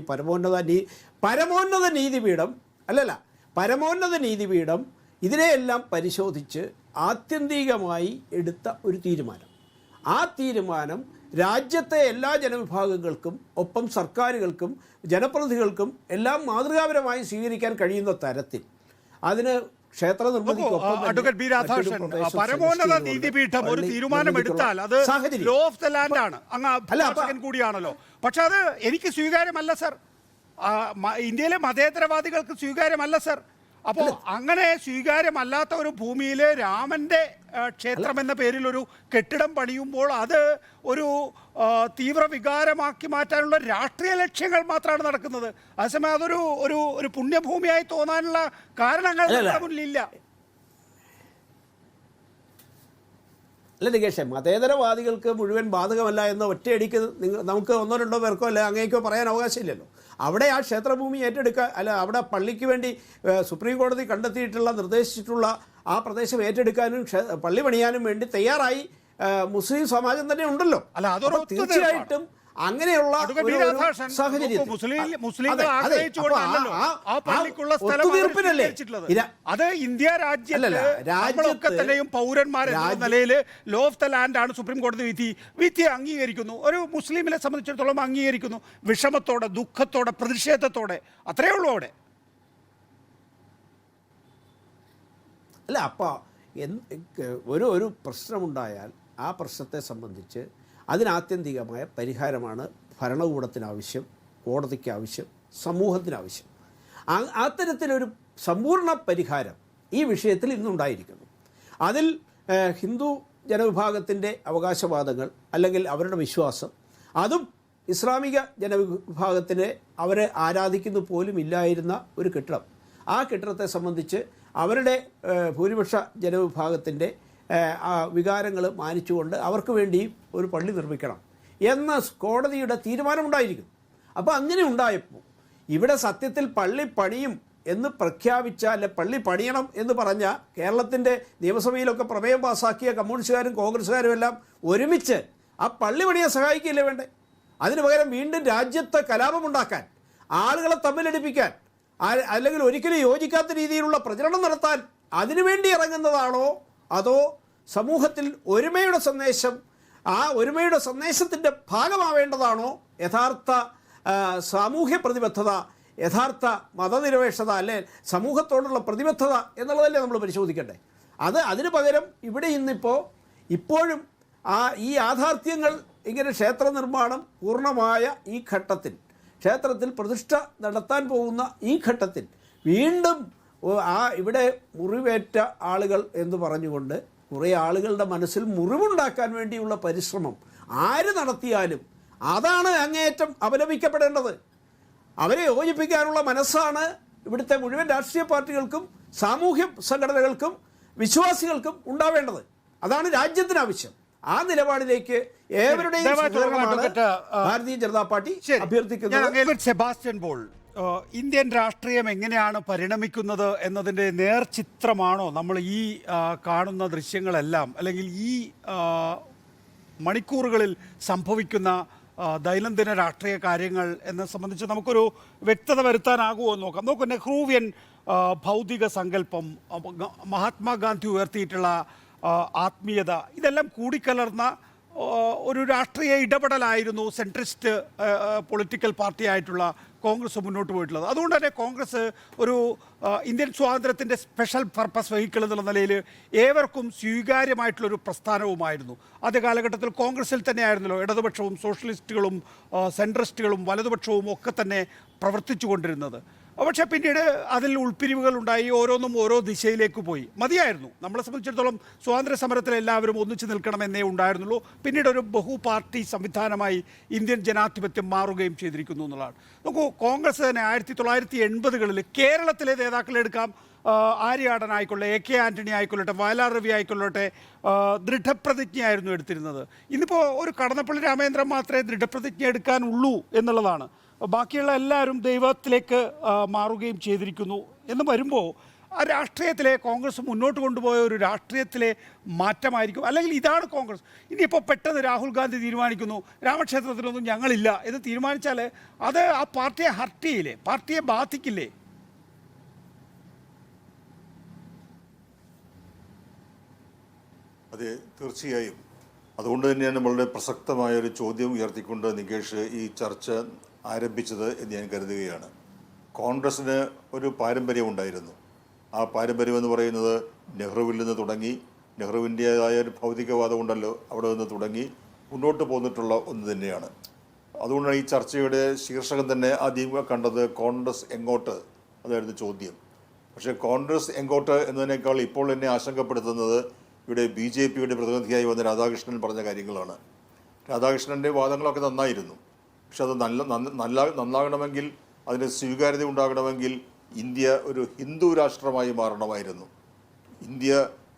പരമോന്നത നീതിപീഠം ഇതിനെയെല്ലാം പരിശോധിച്ച് ആത്യന്തികമായി എടുത്ത ഒരു തീരുമാനം. ആ തീരുമാനം രാജ്യത്തെ എല്ലാ ജനവിഭാഗങ്ങൾക്കും ഒപ്പം സർക്കാരുകൾക്കും ജനപ്രതിനിധികൾക്കും എല്ലാം മാതൃകാപരമായി സ്വീകരിക്കാൻ കഴിയുന്ന തരത്തിൽ അതിന് ക്ഷേത്ര പരമോന്നത നീതിപീഠം ഒരു തീരുമാനമെടുത്താൽ അത് ലോ ഓഫ് ദ ലാൻഡ് ആണ്, അങ്ങ് അഭിഭാഷകൻ കൂടിയാണല്ലോ. പക്ഷെ അത് എനിക്ക് സ്വീകാര്യമല്ല സർ, ഇന്ത്യയിലെ മതേതരവാദികൾക്ക് സ്വീകാര്യമല്ല സർ. അപ്പോൾ അങ്ങനെ സ്വീകാര്യമല്ലാത്ത ഒരു ഭൂമിയിൽ രാമൻ്റെ ക്ഷേത്രം എന്ന പേരിൽ ഒരു കെട്ടിടം പണിയുമ്പോൾ അത് ഒരു തീവ്ര വികാരമാക്കി മാറ്റാനുള്ള രാഷ്ട്രീയ ലക്ഷ്യങ്ങൾ മാത്രമാണ് നടക്കുന്നത്. അതേസമയം അതൊരു ഒരു ഒരു പുണ്യഭൂമിയായി തോന്നാനുള്ള കാരണങ്ങൾ മുന്നിലില്ല. അല്ല നികേഷേ, മതേതരവാദികൾക്ക് മുഴുവൻ ബാധകമല്ല എന്ന ഒറ്റയടിക്ക് നമുക്ക് ഒന്നോ രണ്ടോ പേർക്കോ അല്ല അങ്ങേക്കോ പറയാൻ അവകാശമില്ലല്ലോ. അവിടെ ആ ക്ഷേത്രഭൂമി ഏറ്റെടുക്കാൻ അവിടെ പള്ളിക്ക് വേണ്ടി സുപ്രീം കോടതി കണ്ടെത്തിയിട്ടുള്ള നിർദ്ദേശിച്ചിട്ടുള്ള ആ പ്രദേശം ഏറ്റെടുക്കാനും പള്ളി പണിയാനും വേണ്ടി തയ്യാറായി മുസ്ലിം സമാജം തന്നെ ഉണ്ടല്ലോ. തീർച്ചയായിട്ടും അങ്ങനെയുള്ള അത് ഇന്ത്യ രാജ്യത്തെയും പൗരന്മാരെന്ന നിലയിൽ ലോ ഓഫ് ദ ലാൻഡ് ആണ് സുപ്രീം കോടതി വിധിയെ അംഗീകരിക്കുന്നു. ഒരു മുസ്ലിമിനെ സംബന്ധിച്ചിടത്തോളം അംഗീകരിക്കുന്നു, വിഷമത്തോടെ, ദുഃഖത്തോടെ, പ്രതിഷേധത്തോടെ. അത്രയേ ഉള്ളൂ അവിടെ. അല്ല, അപ്പോൾ ഒരു പ്രശ്നമുണ്ടായാൽ ആ പ്രശ്നത്തെ സംബന്ധിച്ച് അതിനാത്യന്തികമായ പരിഹാരമാണ് ഭരണകൂടത്തിനാവശ്യം, കോടതിക്കാവശ്യം, സമൂഹത്തിനാവശ്യം. അത്തരത്തിലൊരു സമ്പൂർണ്ണ പരിഹാരം ഈ വിഷയത്തിൽ ഇന്നുണ്ടായിരിക്കുന്നു. അതിൽ ഹിന്ദു ജനവിഭാഗത്തിൻ്റെ അവകാശവാദങ്ങൾ അല്ലെങ്കിൽ അവരുടെ വിശ്വാസം, അതും ഇസ്ലാമിക ജനവിഭാഗത്തിനെ അവരെ ആരാധിക്കുന്നു പോലും ഇല്ലായിരുന്ന ഒരു കെട്ടിടം, ആ കെട്ടിടത്തെ സംബന്ധിച്ച് അവരുടെ ഭൂരിപക്ഷ ജനവിഭാഗത്തിൻ്റെ വികാരങ്ങൾ മാനിച്ചുകൊണ്ട് അവർക്ക് വേണ്ടി ഒരു പള്ളി നിർമ്മിക്കണം എന്ന കോടതിയുടെ തീരുമാനമുണ്ടായിരിക്കും. അപ്പോൾ അങ്ങനെ ഉണ്ടായപ്പോൾ ഇവിടെ സത്യത്തിൽ പള്ളി പണിയും എന്ന് പ്രഖ്യാപിച്ച അല്ലെ പള്ളി പണിയണം എന്ന് പറഞ്ഞ കേരളത്തിൻ്റെ നിയമസഭയിലൊക്കെ പ്രമേയം പാസ്സാക്കിയ കമ്മ്യൂണിസ്റ്റുകാരും കോൺഗ്രസ്സുകാരും എല്ലാം ഒരുമിച്ച് ആ പള്ളി പണിയെ സഹായിക്കില്ലേ വേണ്ടേ? അതിന് പകരം വീണ്ടും രാജ്യത്ത് കലാപമുണ്ടാക്കാൻ, ആളുകളെ തമ്മിലടിപ്പിക്കാൻ, അല്ലെങ്കിൽ ഒരിക്കലും യോജിക്കാത്ത രീതിയിലുള്ള പ്രചരണം നടത്താൻ അതിനുവേണ്ടി ഇറങ്ങുന്നതാണോ അതോ സമൂഹത്തിൽ ഒരുമയുടെ സന്ദേശം, ആ ഒരുമയുടെ സന്ദേശത്തിൻ്റെ ഭാഗമാവേണ്ടതാണോ യഥാർത്ഥ സാമൂഹ്യ പ്രതിബദ്ധത, യഥാർത്ഥ മതനിരപേക്ഷത, അല്ലെ സമൂഹത്തോടുള്ള പ്രതിബദ്ധത എന്നുള്ളതല്ലേ നമ്മൾ പരിശോധിക്കണ്ടേ? അതിന് പകരം ഇവിടെ ഇപ്പോഴും ഈ യാഥാർത്ഥ്യങ്ങൾ ഇങ്ങനെ ക്ഷേത്ര നിർമ്മാണം പൂർണ്ണമായ ഈ ഘട്ടത്തിൽ, ക്ഷേത്രത്തിൽ പ്രതിഷ്ഠ നടത്താൻ പോകുന്ന ഈ ഘട്ടത്തിൽ വീണ്ടും ഇവിടെ മുറിവേറ്റ ആളുകൾ എന്ന് പറഞ്ഞുകൊണ്ട് കുറേ ആളുകളുടെ മനസ്സിൽ മുറിവുണ്ടാക്കാൻ വേണ്ടിയുള്ള പരിശ്രമം ആര് നടത്തിയാലും അതാണ് അങ്ങേയറ്റം അപലപിക്കപ്പെടേണ്ടത്. അവരെ യോജിപ്പിക്കാനുള്ള മനസ്സാണ് ഇവിടുത്തെ മുഴുവൻ രാഷ്ട്രീയ പാർട്ടികൾക്കും സാമൂഹ്യ സംഘടനകൾക്കും വിശ്വാസികൾക്കും ഉണ്ടാവേണ്ടത്. അതാണ് രാജ്യത്തിന് ആവശ്യം. ആ നിലപാടിലേക്ക് ഏവരുടെയും ഭാരതീയ ജനതാ പാർട്ടി അഭ്യർത്ഥിക്കുന്നത്. സെബാസ്റ്റ്യൻ പോൾ, ഇന്ത്യൻ രാഷ്ട്രീയം എങ്ങനെയാണ് പരിണമിക്കുന്നത് എന്നതിൻ്റെ നേർചിത്രമാണോ നമ്മൾ ഈ കാണുന്ന ദൃശ്യങ്ങളെല്ലാം, അല്ലെങ്കിൽ ഈ മണിക്കൂറുകളിൽ സംഭവിക്കുന്ന ദൈനംദിന രാഷ്ട്രീയ കാര്യങ്ങൾ എന്നെ സംബന്ധിച്ച് നമുക്കൊരു വ്യക്തത വരുത്താനാകുമോ എന്ന് നോക്കാം. നോക്കൂ, നെഹ്റുവിയൻ ഭൗതിക സങ്കല്പം, മഹാത്മാഗാന്ധി ഉയർത്തിയിട്ടുള്ള ആത്മീയത, ഇതെല്ലാം കൂടിക്കലർന്ന ഒരു രാഷ്ട്രീയ ഇടപെടലായിരുന്നു സെൻട്രിസ്റ്റ് പൊളിറ്റിക്കൽ പാർട്ടിയായിട്ടുള്ള കോൺഗ്രസ് മുന്നോട്ട് പോയിട്ടുള്ളത്. അതുകൊണ്ട് തന്നെ കോൺഗ്രസ് ഒരു ഇന്ത്യൻ സ്വാതന്ത്ര്യത്തിൻ്റെ സ്പെഷ്യൽ പർപ്പസ് വെഹിക്കിൾ എന്നുള്ള നിലയിൽ ഏവർക്കും സ്വീകാര്യമായിട്ടുള്ളൊരു പ്രസ്ഥാനവുമായിരുന്നു. ആദ്യ കാലഘട്ടത്തിൽ കോൺഗ്രസിൽ തന്നെയായിരുന്നല്ലോ ഇടതുപക്ഷവും സോഷ്യലിസ്റ്റുകളും സെൻട്രിസ്റ്റുകളും വലതുപക്ഷവും ഒക്കെ തന്നെ പ്രവർത്തിച്ചു കൊണ്ടിരുന്നത്. പക്ഷേ പിന്നീട് അതിൽ ഉൾപ്പിരിവുകൾ ഉണ്ടായി, ഓരോന്നും ഓരോ ദിശയിലേക്ക് പോയി. മതിയായിരുന്നു. നമ്മളെ സംബന്ധിച്ചിടത്തോളം സ്വാതന്ത്ര്യ സമരത്തിൽ എല്ലാവരും ഒന്നിച്ചു നിൽക്കണമെന്നേ ഉണ്ടായിരുന്നുള്ളൂ. പിന്നീട് ഒരു ബഹുപാർട്ടി സംവിധാനമായി ഇന്ത്യൻ ജനാധിപത്യം മാറുകയും ചെയ്തിരിക്കുന്നു എന്നുള്ളതാണ്. നോക്കൂ, കോൺഗ്രസ് തന്നെ 1980-കളിൽ കേരളത്തിലെ നേതാക്കളെ എടുക്കാം. ആര്യാടൻ ആയിക്കൊള്ളട്ടെ, AK ആൻ്റണി ആയിക്കൊള്ളട്ടെ, വയലാർ രവി ആയിക്കൊള്ളട്ടെ, ദൃഢപ്രതിജ്ഞയായിരുന്നു എടുത്തിരുന്നത്. ഇന്നിപ്പോൾ ഒരു കടന്നപ്പള്ളി രാമേന്ദ്രൻ മാത്രമേ ദൃഢപ്രതിജ്ഞ എടുക്കാനുള്ളൂ എന്നുള്ളതാണ്. ബാക്കിയുള്ള എല്ലാവരും ദൈവത്തിലേക്ക് മാറുകയും ചെയ്തിരിക്കുന്നു എന്ന് വരുമ്പോൾ ആ രാഷ്ട്രീയത്തിലെ കോൺഗ്രസ് മുന്നോട്ട് കൊണ്ടുപോയ ഒരു രാഷ്ട്രീയത്തിലെ മാറ്റമായിരിക്കും. അല്ലെങ്കിൽ ഇതാണ് കോൺഗ്രസ്. ഇനിയിപ്പോൾ പെട്ടെന്ന് രാഹുൽ ഗാന്ധി തീരുമാനിക്കുന്നു രാമക്ഷേത്രത്തിലൊന്നും ഞങ്ങളില്ല എന്ന് തീരുമാനിച്ചാൽ അത് ആ പാർട്ടിയെ ഹർട്ട് ചെയ്യില്ലേ, പാർട്ടിയെ ബാധിക്കില്ലേ? അതെ, തീർച്ചയായും. അതുകൊണ്ട് തന്നെയാണ് വളരെ പ്രസക്തമായ ഒരു ചോദ്യം ഉയർത്തിക്കൊണ്ട് നികേഷ് ഈ ചർച്ച ആരംഭിച്ചത് എന്ന് ഞാൻ കരുതുകയാണ്. കോൺഗ്രസ്സിന് ഒരു പാരമ്പര്യം ഉണ്ടായിരുന്നു. ആ പാരമ്പര്യം എന്ന് പറയുന്നത് നെഹ്റുവിൽ നിന്ന് തുടങ്ങി, നെഹ്റുവിൻ്റേതായ ഒരു ഭൗതികവാദം ഉണ്ടല്ലോ, അവിടെ നിന്ന് തുടങ്ങി മുന്നോട്ട് പോന്നിട്ടുള്ള ഒന്ന് തന്നെയാണ്. അതുകൊണ്ടാണ് ഈ ചർച്ചയുടെ ശീർഷകം തന്നെ ആദ്യം കണ്ടത് കോൺഗ്രസ് എങ്ങോട്ട്, അതായിരുന്നു ചോദ്യം. പക്ഷേ കോൺഗ്രസ് എങ്ങോട്ട് എന്നതിനേക്കാൾ ഇപ്പോൾ എന്നെ ആശങ്കപ്പെടുത്തുന്നത് ഇവിടെ BJPയുടെ പ്രതിനിധിയായി വന്ന രാധാകൃഷ്ണൻ പറഞ്ഞ കാര്യങ്ങളാണ്. രാധാകൃഷ്ണൻ്റെ വാദങ്ങളൊക്കെ നന്നായിരുന്നു. പക്ഷെ അത് നന്നാകണമെങ്കിൽ, അതിന് സ്വീകാര്യത ഉണ്ടാകണമെങ്കിൽ ഇന്ത്യ ഒരു ഹിന്ദു രാഷ്ട്രമായി മാറണമായിരുന്നു. ഇന്ത്യ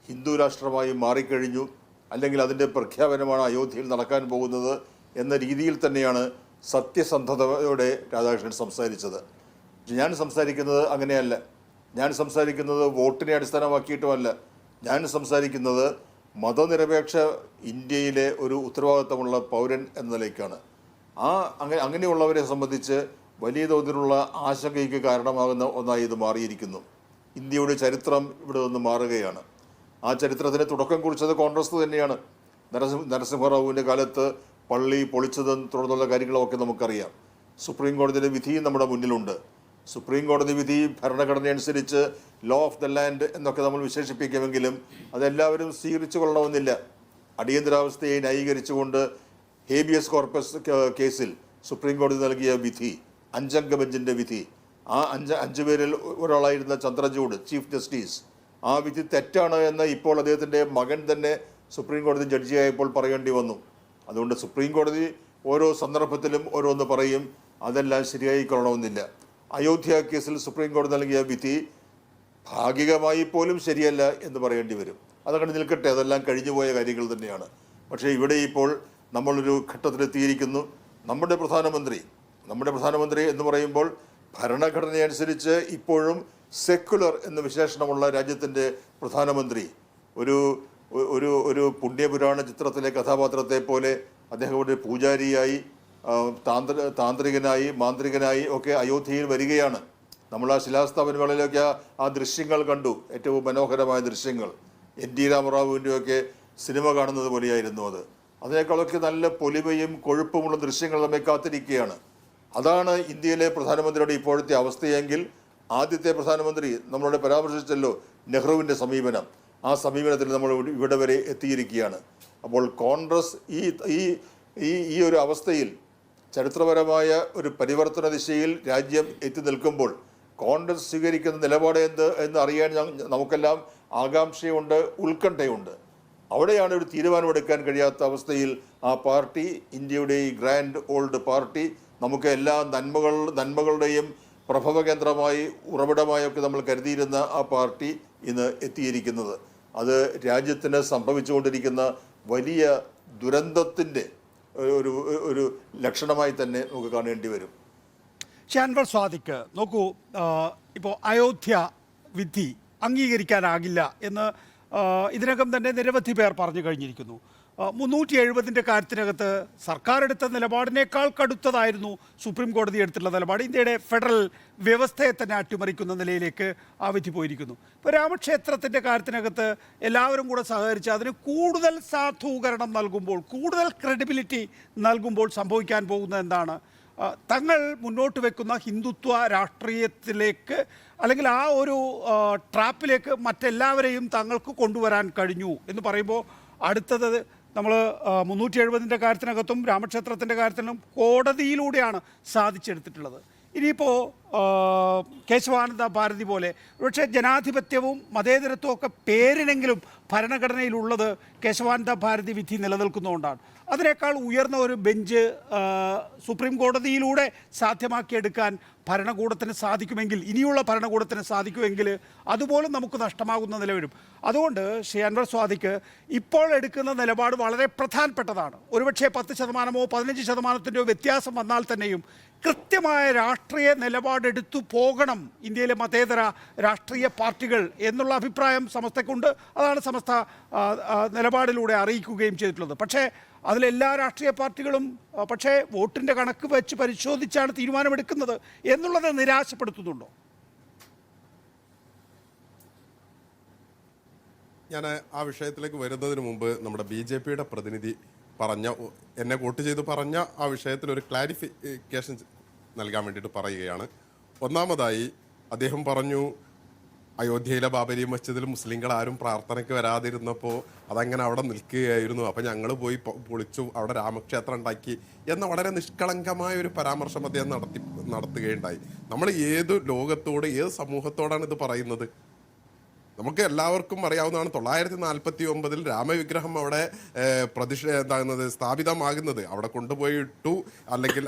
ഹിന്ദു രാഷ്ട്രമായി മാറിക്കഴിഞ്ഞു, അല്ലെങ്കിൽ അതിൻ്റെ പ്രഖ്യാപനമാണ് അയോധ്യയിൽ നടക്കാൻ പോകുന്നത് എന്ന രീതിയിൽ തന്നെയാണ് സത്യസന്ധതയോടെ രാധാകൃഷ്ണൻ സംസാരിച്ചത്. ഞാൻ സംസാരിക്കുന്നത് അങ്ങനെയല്ല. ഞാൻ സംസാരിക്കുന്നത് വോട്ടിനെ അടിസ്ഥാനമാക്കിയിട്ടുമല്ല. ഞാൻ സംസാരിക്കുന്നത് മതനിരപേക്ഷ ഇന്ത്യയിലെ ഒരു ഉത്തരവാദിത്തമുള്ള പൗരൻ എന്ന നിലയ്ക്കാണ്. അങ്ങനെയുള്ളവരെ സംബന്ധിച്ച് വലിയ തോതിലുള്ള ആശങ്കയ്ക്ക് കാരണമാകുന്ന ഒന്നായി ഇത് മാറിയിരിക്കുന്നു. ഇന്ത്യയുടെ ചരിത്രം ഇവിടെ നിന്ന് മാറുകയാണ്. ആ ചരിത്രത്തിന് തുടക്കം കുറിച്ചത് കോൺഗ്രസ് തന്നെയാണ്. നരസിംഹറാവുവിൻ്റെ കാലത്ത് പള്ളി പൊളിച്ചതും തുടർന്നുള്ള കാര്യങ്ങളൊക്കെ നമുക്കറിയാം. സുപ്രീം കോടതിയുടെ വിധിയും നമ്മുടെ മുന്നിലുണ്ട്. സുപ്രീം കോടതി വിധി ഭരണഘടന അനുസരിച്ച് ലോ ഓഫ് ദ ലാൻഡ് എന്നൊക്കെ നമ്മൾ വിശേഷിപ്പിക്കുമെങ്കിലും അതെല്ലാവരും സ്വീകരിച്ചു കൊള്ളണമെന്നില്ല. അടിയന്തരാവസ്ഥയെ ന്യായീകരിച്ചുകൊണ്ട് ഹേബിയസ് കോർപ്പസ് കേസിൽ സുപ്രീം കോടതി നൽകിയ വിധി, 5 അംഗ ബെഞ്ചിൻ്റെ വിധി, ആ അഞ്ച് പേരിൽ ഒരാളായിരുന്ന ചന്ദ്രചൂഡ് ചീഫ് ജസ്റ്റിസ്, ആ വിധി തെറ്റാണ് എന്ന് ഇപ്പോൾ അദ്ദേഹത്തിൻ്റെ മകൻ തന്നെ സുപ്രീം കോടതി ജഡ്ജിയായപ്പോൾ പറയേണ്ടി വന്നു. അതുകൊണ്ട് സുപ്രീം കോടതി ഓരോ സന്ദർഭത്തിലും ഓരോന്ന് പറയും, അതെല്ലാം ശരിയായി കൊള്ളണമെന്നില്ല. അയോധ്യ കേസിൽ സുപ്രീം കോടതി നൽകിയ വിധി ഭാഗികമായി പോലും ശരിയല്ല എന്ന് പറയേണ്ടി വരും. അതങ്ങനെ നിൽക്കട്ടെ, അതെല്ലാം കഴിഞ്ഞുപോയ കാര്യങ്ങൾ തന്നെയാണ്. പക്ഷേ ഇവിടെ ഇപ്പോൾ നമ്മളൊരു ഘട്ടത്തിലെത്തിയിരിക്കുന്നു. നമ്മുടെ പ്രധാനമന്ത്രി എന്ന് പറയുമ്പോൾ ഭരണഘടനയനുസരിച്ച് ഇപ്പോഴും സെക്കുലർ എന്ന വിശേഷണമുള്ള രാജ്യത്തിൻ്റെ പ്രധാനമന്ത്രി ഒരു പുണ്യപുരാണ ചിത്രത്തിലെ കഥാപാത്രത്തെ പോലെ അദ്ദേഹം ഒരു പൂജാരിയായി, താന്ത്രികനായി, മാന്ത്രികനായി ഒക്കെ അയോധ്യയിൽ വരികയാണ്. നമ്മൾ ആ ശിലാസ്ഥാപനങ്ങളിലൊക്കെ ആ ദൃശ്യങ്ങൾ കണ്ടു, ഏറ്റവും മനോഹരമായ ദൃശ്യങ്ങൾ. NT രാമറാവുവിൻ്റെയൊക്കെ സിനിമ കാണുന്നത് പോലെയായിരുന്നു അത്. അതിനേക്കാളൊക്കെ നല്ല പൊലിമയും കൊഴുപ്പുമുള്ള ദൃശ്യങ്ങൾ നമ്മെ കാത്തിരിക്കുകയാണ്. അതാണ് ഇന്ത്യയിലെ പ്രധാനമന്ത്രിയുടെ ഇപ്പോഴത്തെ അവസ്ഥയെങ്കിൽ ആദ്യത്തെ പ്രധാനമന്ത്രി നമ്മളോട് പരാമർശിച്ചല്ലോ നെഹ്റുവിൻ്റെ സമീപനം. ആ സമീപനത്തിൽ നമ്മൾ ഇവിടെ വരെ എത്തിയിരിക്കുകയാണ്. അപ്പോൾ കോൺഗ്രസ് ഈ ഒരു അവസ്ഥയിൽ ചരിത്രപരമായ ഒരു പരിവർത്തന ദിശയിൽ രാജ്യം എത്തി നിൽക്കുമ്പോൾ കോൺഗ്രസ് സ്വീകരിക്കുന്ന നിലപാട് എന്ന് അറിയാൻ നമുക്കെല്ലാം ആകാംക്ഷയുണ്ട്, ഉത്കണ്ഠയുണ്ട്. അവിടെയാണ് ഒരു തീരുമാനമെടുക്കാൻ കഴിയാത്ത അവസ്ഥയിൽ ആ പാർട്ടി, ഇന്ത്യയുടെ ഈ ഗ്രാൻഡ് ഓൾഡ് പാർട്ടി, നമുക്ക് എല്ലാ നന്മകളുടെയും പ്രഭവ കേന്ദ്രമായി, ഉറവിടമായൊക്കെ നമ്മൾ കരുതിയിരുന്ന ആ പാർട്ടി ഇന്ന് എത്തിയിരിക്കുന്നത്. അത് രാജ്യത്തിന് സംഭവിച്ചുകൊണ്ടിരിക്കുന്ന വലിയ ദുരന്തത്തിൻ്റെ ഒരു ലക്ഷണമായി തന്നെ നമുക്ക് കാണേണ്ടി വരും. അൻവർ സ്വാദിഖ്, നോക്കൂ, ഇപ്പോൾ അയോധ്യ വിധി അംഗീകരിക്കാനാകില്ല എന്ന് ഇതിനകം തന്നെ നിരവധി പേർ പറഞ്ഞു കഴിഞ്ഞിരിക്കുന്നു. 370 കാര്യത്തിനകത്ത് സർക്കാർ എടുത്ത നിലപാടിനേക്കാൾ കടുത്തതായിരുന്നു സുപ്രീം കോടതി എടുത്തിട്ടുള്ള നിലപാട്. ഇന്ത്യയുടെ ഫെഡറൽ വ്യവസ്ഥയെ തന്നെ അട്ടിമറിക്കുന്ന നിലയിലേക്ക് ആ വിധി പോയിരിക്കുന്നു. ഇപ്പോൾ രാമക്ഷേത്രത്തിൻ്റെ കാര്യത്തിനകത്ത് എല്ലാവരും കൂടെ സഹകരിച്ച് അതിന് കൂടുതൽ സാധൂകരണം നൽകുമ്പോൾ, കൂടുതൽ ക്രെഡിബിലിറ്റി നൽകുമ്പോൾ സംഭവിക്കാൻ പോകുന്നത് എന്താണ്? തങ്ങൾ മുന്നോട്ട് വെക്കുന്ന ഹിന്ദുത്വ രാഷ്ട്രീയത്തിലേക്ക് അല്ലെങ്കിൽ ആ ഒരു ട്രാപ്പിലേക്ക് മറ്റെല്ലാവരെയും തങ്ങൾക്ക് കൊണ്ടുവരാൻ കഴിഞ്ഞു എന്ന് പറയുമ്പോൾ അടുത്തത് നമ്മൾ 370 കാര്യത്തിനകത്തും രാമക്ഷേത്രത്തിൻ്റെ കാര്യത്തിലും കോടതിയിലൂടെയാണ് സാധിച്ചെടുത്തിട്ടുള്ളത്. ഇനിയിപ്പോൾ കേശവാനന്ദ ഭാരതി പോലെ പക്ഷേ ജനാധിപത്യവും മതേതരത്വവും ഒക്കെ പേരിനെങ്കിലും ഭരണഘടനയിലുള്ളത് കേശവാനന്ദ ഭാരതി വിധി നിലനിൽക്കുന്നതുകൊണ്ടാണ്. അതിനേക്കാൾ ഉയർന്ന ഒരു ബെഞ്ച് സുപ്രീം കോടതിയിലൂടെ സാധ്യമാക്കിയെടുക്കാൻ ഭരണകൂടത്തിന് സാധിക്കുമെങ്കിൽ, ഇനിയുള്ള ഭരണകൂടത്തിന് സാധിക്കുമെങ്കിൽ അതുപോലും നമുക്ക് നഷ്ടമാകുന്ന നില വരും. അതുകൊണ്ട് ശ്രീ അൻവർ സ്വാദിക്ക് ഇപ്പോൾ എടുക്കുന്ന നിലപാട് വളരെ പ്രധാനപ്പെട്ടതാണ്. ഒരുപക്ഷെ 10%, 15% വ്യത്യാസം വന്നാൽ തന്നെയും കൃത്യമായ രാഷ്ട്രീയ നിലപാടെടുത്തു പോകണം ഇന്ത്യയിലെ മതേതര രാഷ്ട്രീയ പാർട്ടികൾ എന്നുള്ള അഭിപ്രായം സമസ്തക്കുണ്ട്. അതാണ് സമസ്ത നിലപാടിലൂടെ അറിയിക്കുകയും ചെയ്തിട്ടുള്ളത്. പക്ഷേ അതിലെല്ലാ രാഷ്ട്രീയ പാർട്ടികളും പക്ഷേ വോട്ടിൻ്റെ കണക്ക് വെച്ച് പരിശോധിച്ചാണ് തീരുമാനമെടുക്കുന്നത് എന്നുള്ളത് നിരാശപ്പെടുത്തുന്നുണ്ടോ? ഞാൻ ആ വിഷയത്തിലേക്ക് വരുന്നതിന് മുമ്പ് നമ്മുടെ BJPയുടെ പ്രതിനിധി എന്നെ വോട്ട് ചെയ്ത് പറഞ്ഞ ആ വിഷയത്തിൽ ഒരു ക്ലാരിഫിക്കേഷൻ നൽകാൻ വേണ്ടിയിട്ട് പറയുകയാണ്. ഒന്നാമതായി അദ്ദേഹം പറഞ്ഞു, അയോധ്യയിലെ ബാബരി മസ്ജിദിൽ മുസ്ലിങ്ങൾ ആരും പ്രാർത്ഥനയ്ക്ക് വരാതിരുന്നപ്പോൾ അതങ്ങനെ അവിടെ നിൽക്കുകയായിരുന്നു, അപ്പം ഞങ്ങൾ പോയി പൊളിച്ചു, അവിടെ രാമക്ഷേത്രം ഉണ്ടാക്കി എന്ന വളരെ നിഷ്കളങ്കമായ ഒരു പരാമർശം അദ്ദേഹം നടത്തുകയുണ്ടായി. നമ്മൾ ഏത് ലോകത്തോട്, ഏത് സമൂഹത്തോടാണ് ഇത് പറയുന്നത്? നമുക്ക് എല്ലാവർക്കും അറിയാവുന്നതാണ് 949 രാമവിഗ്രഹം അവിടെ സ്ഥാപിതമാകുന്നത്, അവിടെ കൊണ്ടുപോയി ഇട്ടു, അല്ലെങ്കിൽ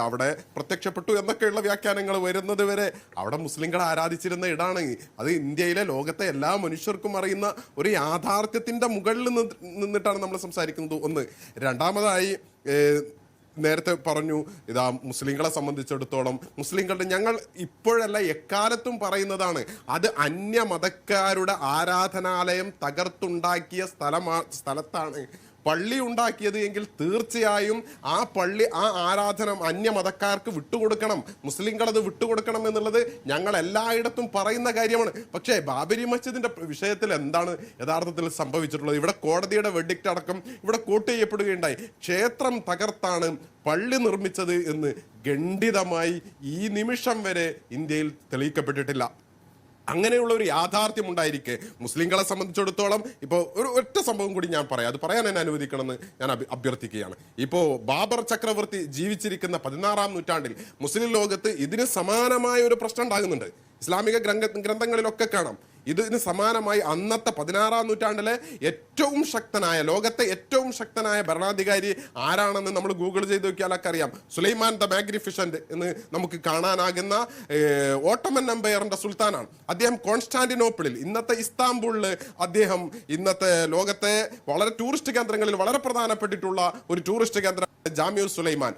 അവിടെ പ്രത്യക്ഷപ്പെട്ടു എന്നൊക്കെയുള്ള വ്യാഖ്യാനങ്ങൾ വരുന്നത് വരെ അവിടെ മുസ്ലിങ്ങൾ ആരാധിച്ചിരുന്ന ഇടാണ്. അത് ഇന്ത്യയിലെ ലോകത്തെ എല്ലാ മനുഷ്യർക്കും അറിയുന്ന ഒരു യാഥാർത്ഥ്യത്തിന്റെ മുകളിൽ നിന്നിട്ടാണ് നമ്മൾ സംസാരിക്കുന്നത്. ഒന്ന്. രണ്ടാമതായി നേരത്തെ പറഞ്ഞു, ഇതാ മുസ്ലിങ്ങളെ സംബന്ധിച്ചിടത്തോളം മുസ്ലിങ്ങളുടെ ഞങ്ങൾ ഇപ്പോഴല്ല എക്കാലത്തും പറയുന്നതാണ്, അത് അന്യമതക്കാരുടെ ആരാധനാലയം തകർത്തുണ്ടാക്കിയ സ്ഥലത്താണ് പള്ളി ഉണ്ടാക്കിയത് എങ്കിൽ തീർച്ചയായും ആ പള്ളി, ആ ആരാധന അന്യമതക്കാർക്ക് വിട്ടുകൊടുക്കണം, മുസ്ലിങ്ങൾ അത് വിട്ടുകൊടുക്കണം എന്നുള്ളത് ഞങ്ങൾ എല്ലായിടത്തും പറയുന്ന കാര്യമാണ്. പക്ഷേ ബാബരി മസ്ജിദിന്റെ വിഷയത്തിൽ എന്താണ് യഥാർത്ഥത്തിൽ സംഭവിച്ചിട്ടുള്ളത്? ഇവിടെ കോടതിയുടെ വെർഡിക്റ്റ് അടക്കം ഇവിടെ കോട്ട് ചെയ്യപ്പെടുകയുണ്ടായി. ക്ഷേത്രം തകർത്താണ് പള്ളി നിർമ്മിച്ചത് എന്ന് ഖണ്ഡിതമായി ഈ നിമിഷം വരെ ഇന്ത്യയിൽ തെളിയിക്കപ്പെട്ടിട്ടില്ല. അങ്ങനെയുള്ള ഒരു യാഥാർത്ഥ്യം ഉണ്ടായിരിക്കെ മുസ്ലിങ്ങളെ സംബന്ധിച്ചിടത്തോളം ഇപ്പോൾ ഒരു ഒറ്റ സംഭവം കൂടി ഞാൻ പറയാം, അത് പറയാൻ എന്നെ അനുവദിക്കണമെന്ന് ഞാൻ അഭ്യർത്ഥിക്കുകയാണ്. ഇപ്പോൾ ബാബർ ചക്രവർത്തി ജീവിച്ചിരിക്കുന്ന 16-ാം നൂറ്റാണ്ടിൽ മുസ്ലിം ലോകത്ത് ഇതിന് സമാനമായ ഒരു പ്രശ്നം ഉണ്ടാകുന്നുണ്ട്. ഇസ്ലാമിക ഗ്രന്ഥങ്ങളിലൊക്കെ കാണാം. ഇതിന് സമാനമായി അന്നത്തെ 16-ാം നൂറ്റാണ്ടിലെ ഏറ്റവും ശക്തനായ, ലോകത്തെ ഏറ്റവും ശക്തനായ ഭരണാധികാരി ആരാണെന്ന് നമ്മൾ ഗൂഗിൾ ചെയ്ത് നോക്കിയാലൊക്കെ അറിയാം. സുലൈമാൻ ദ മാഗ്നിഫിഷന്റ് എന്ന് നമുക്ക് കാണാനാകുന്ന ഓട്ടോമൻ എംപയറിന്റെ സുൽത്താനാണ്. അദ്ദേഹം കോൺസ്റ്റാന്റിനോപ്പിളിൽ, ഇന്നത്തെ ഇസ്താംബുളിൽ, അദ്ദേഹം ഇന്നത്തെ ലോകത്തെ വളരെ ടൂറിസ്റ്റ് കേന്ദ്രങ്ങളിൽ വളരെ പ്രധാനപ്പെട്ടിട്ടുള്ള ഒരു ടൂറിസ്റ്റ് കേന്ദ്രം ജാമിഉ സുലൈമാൻ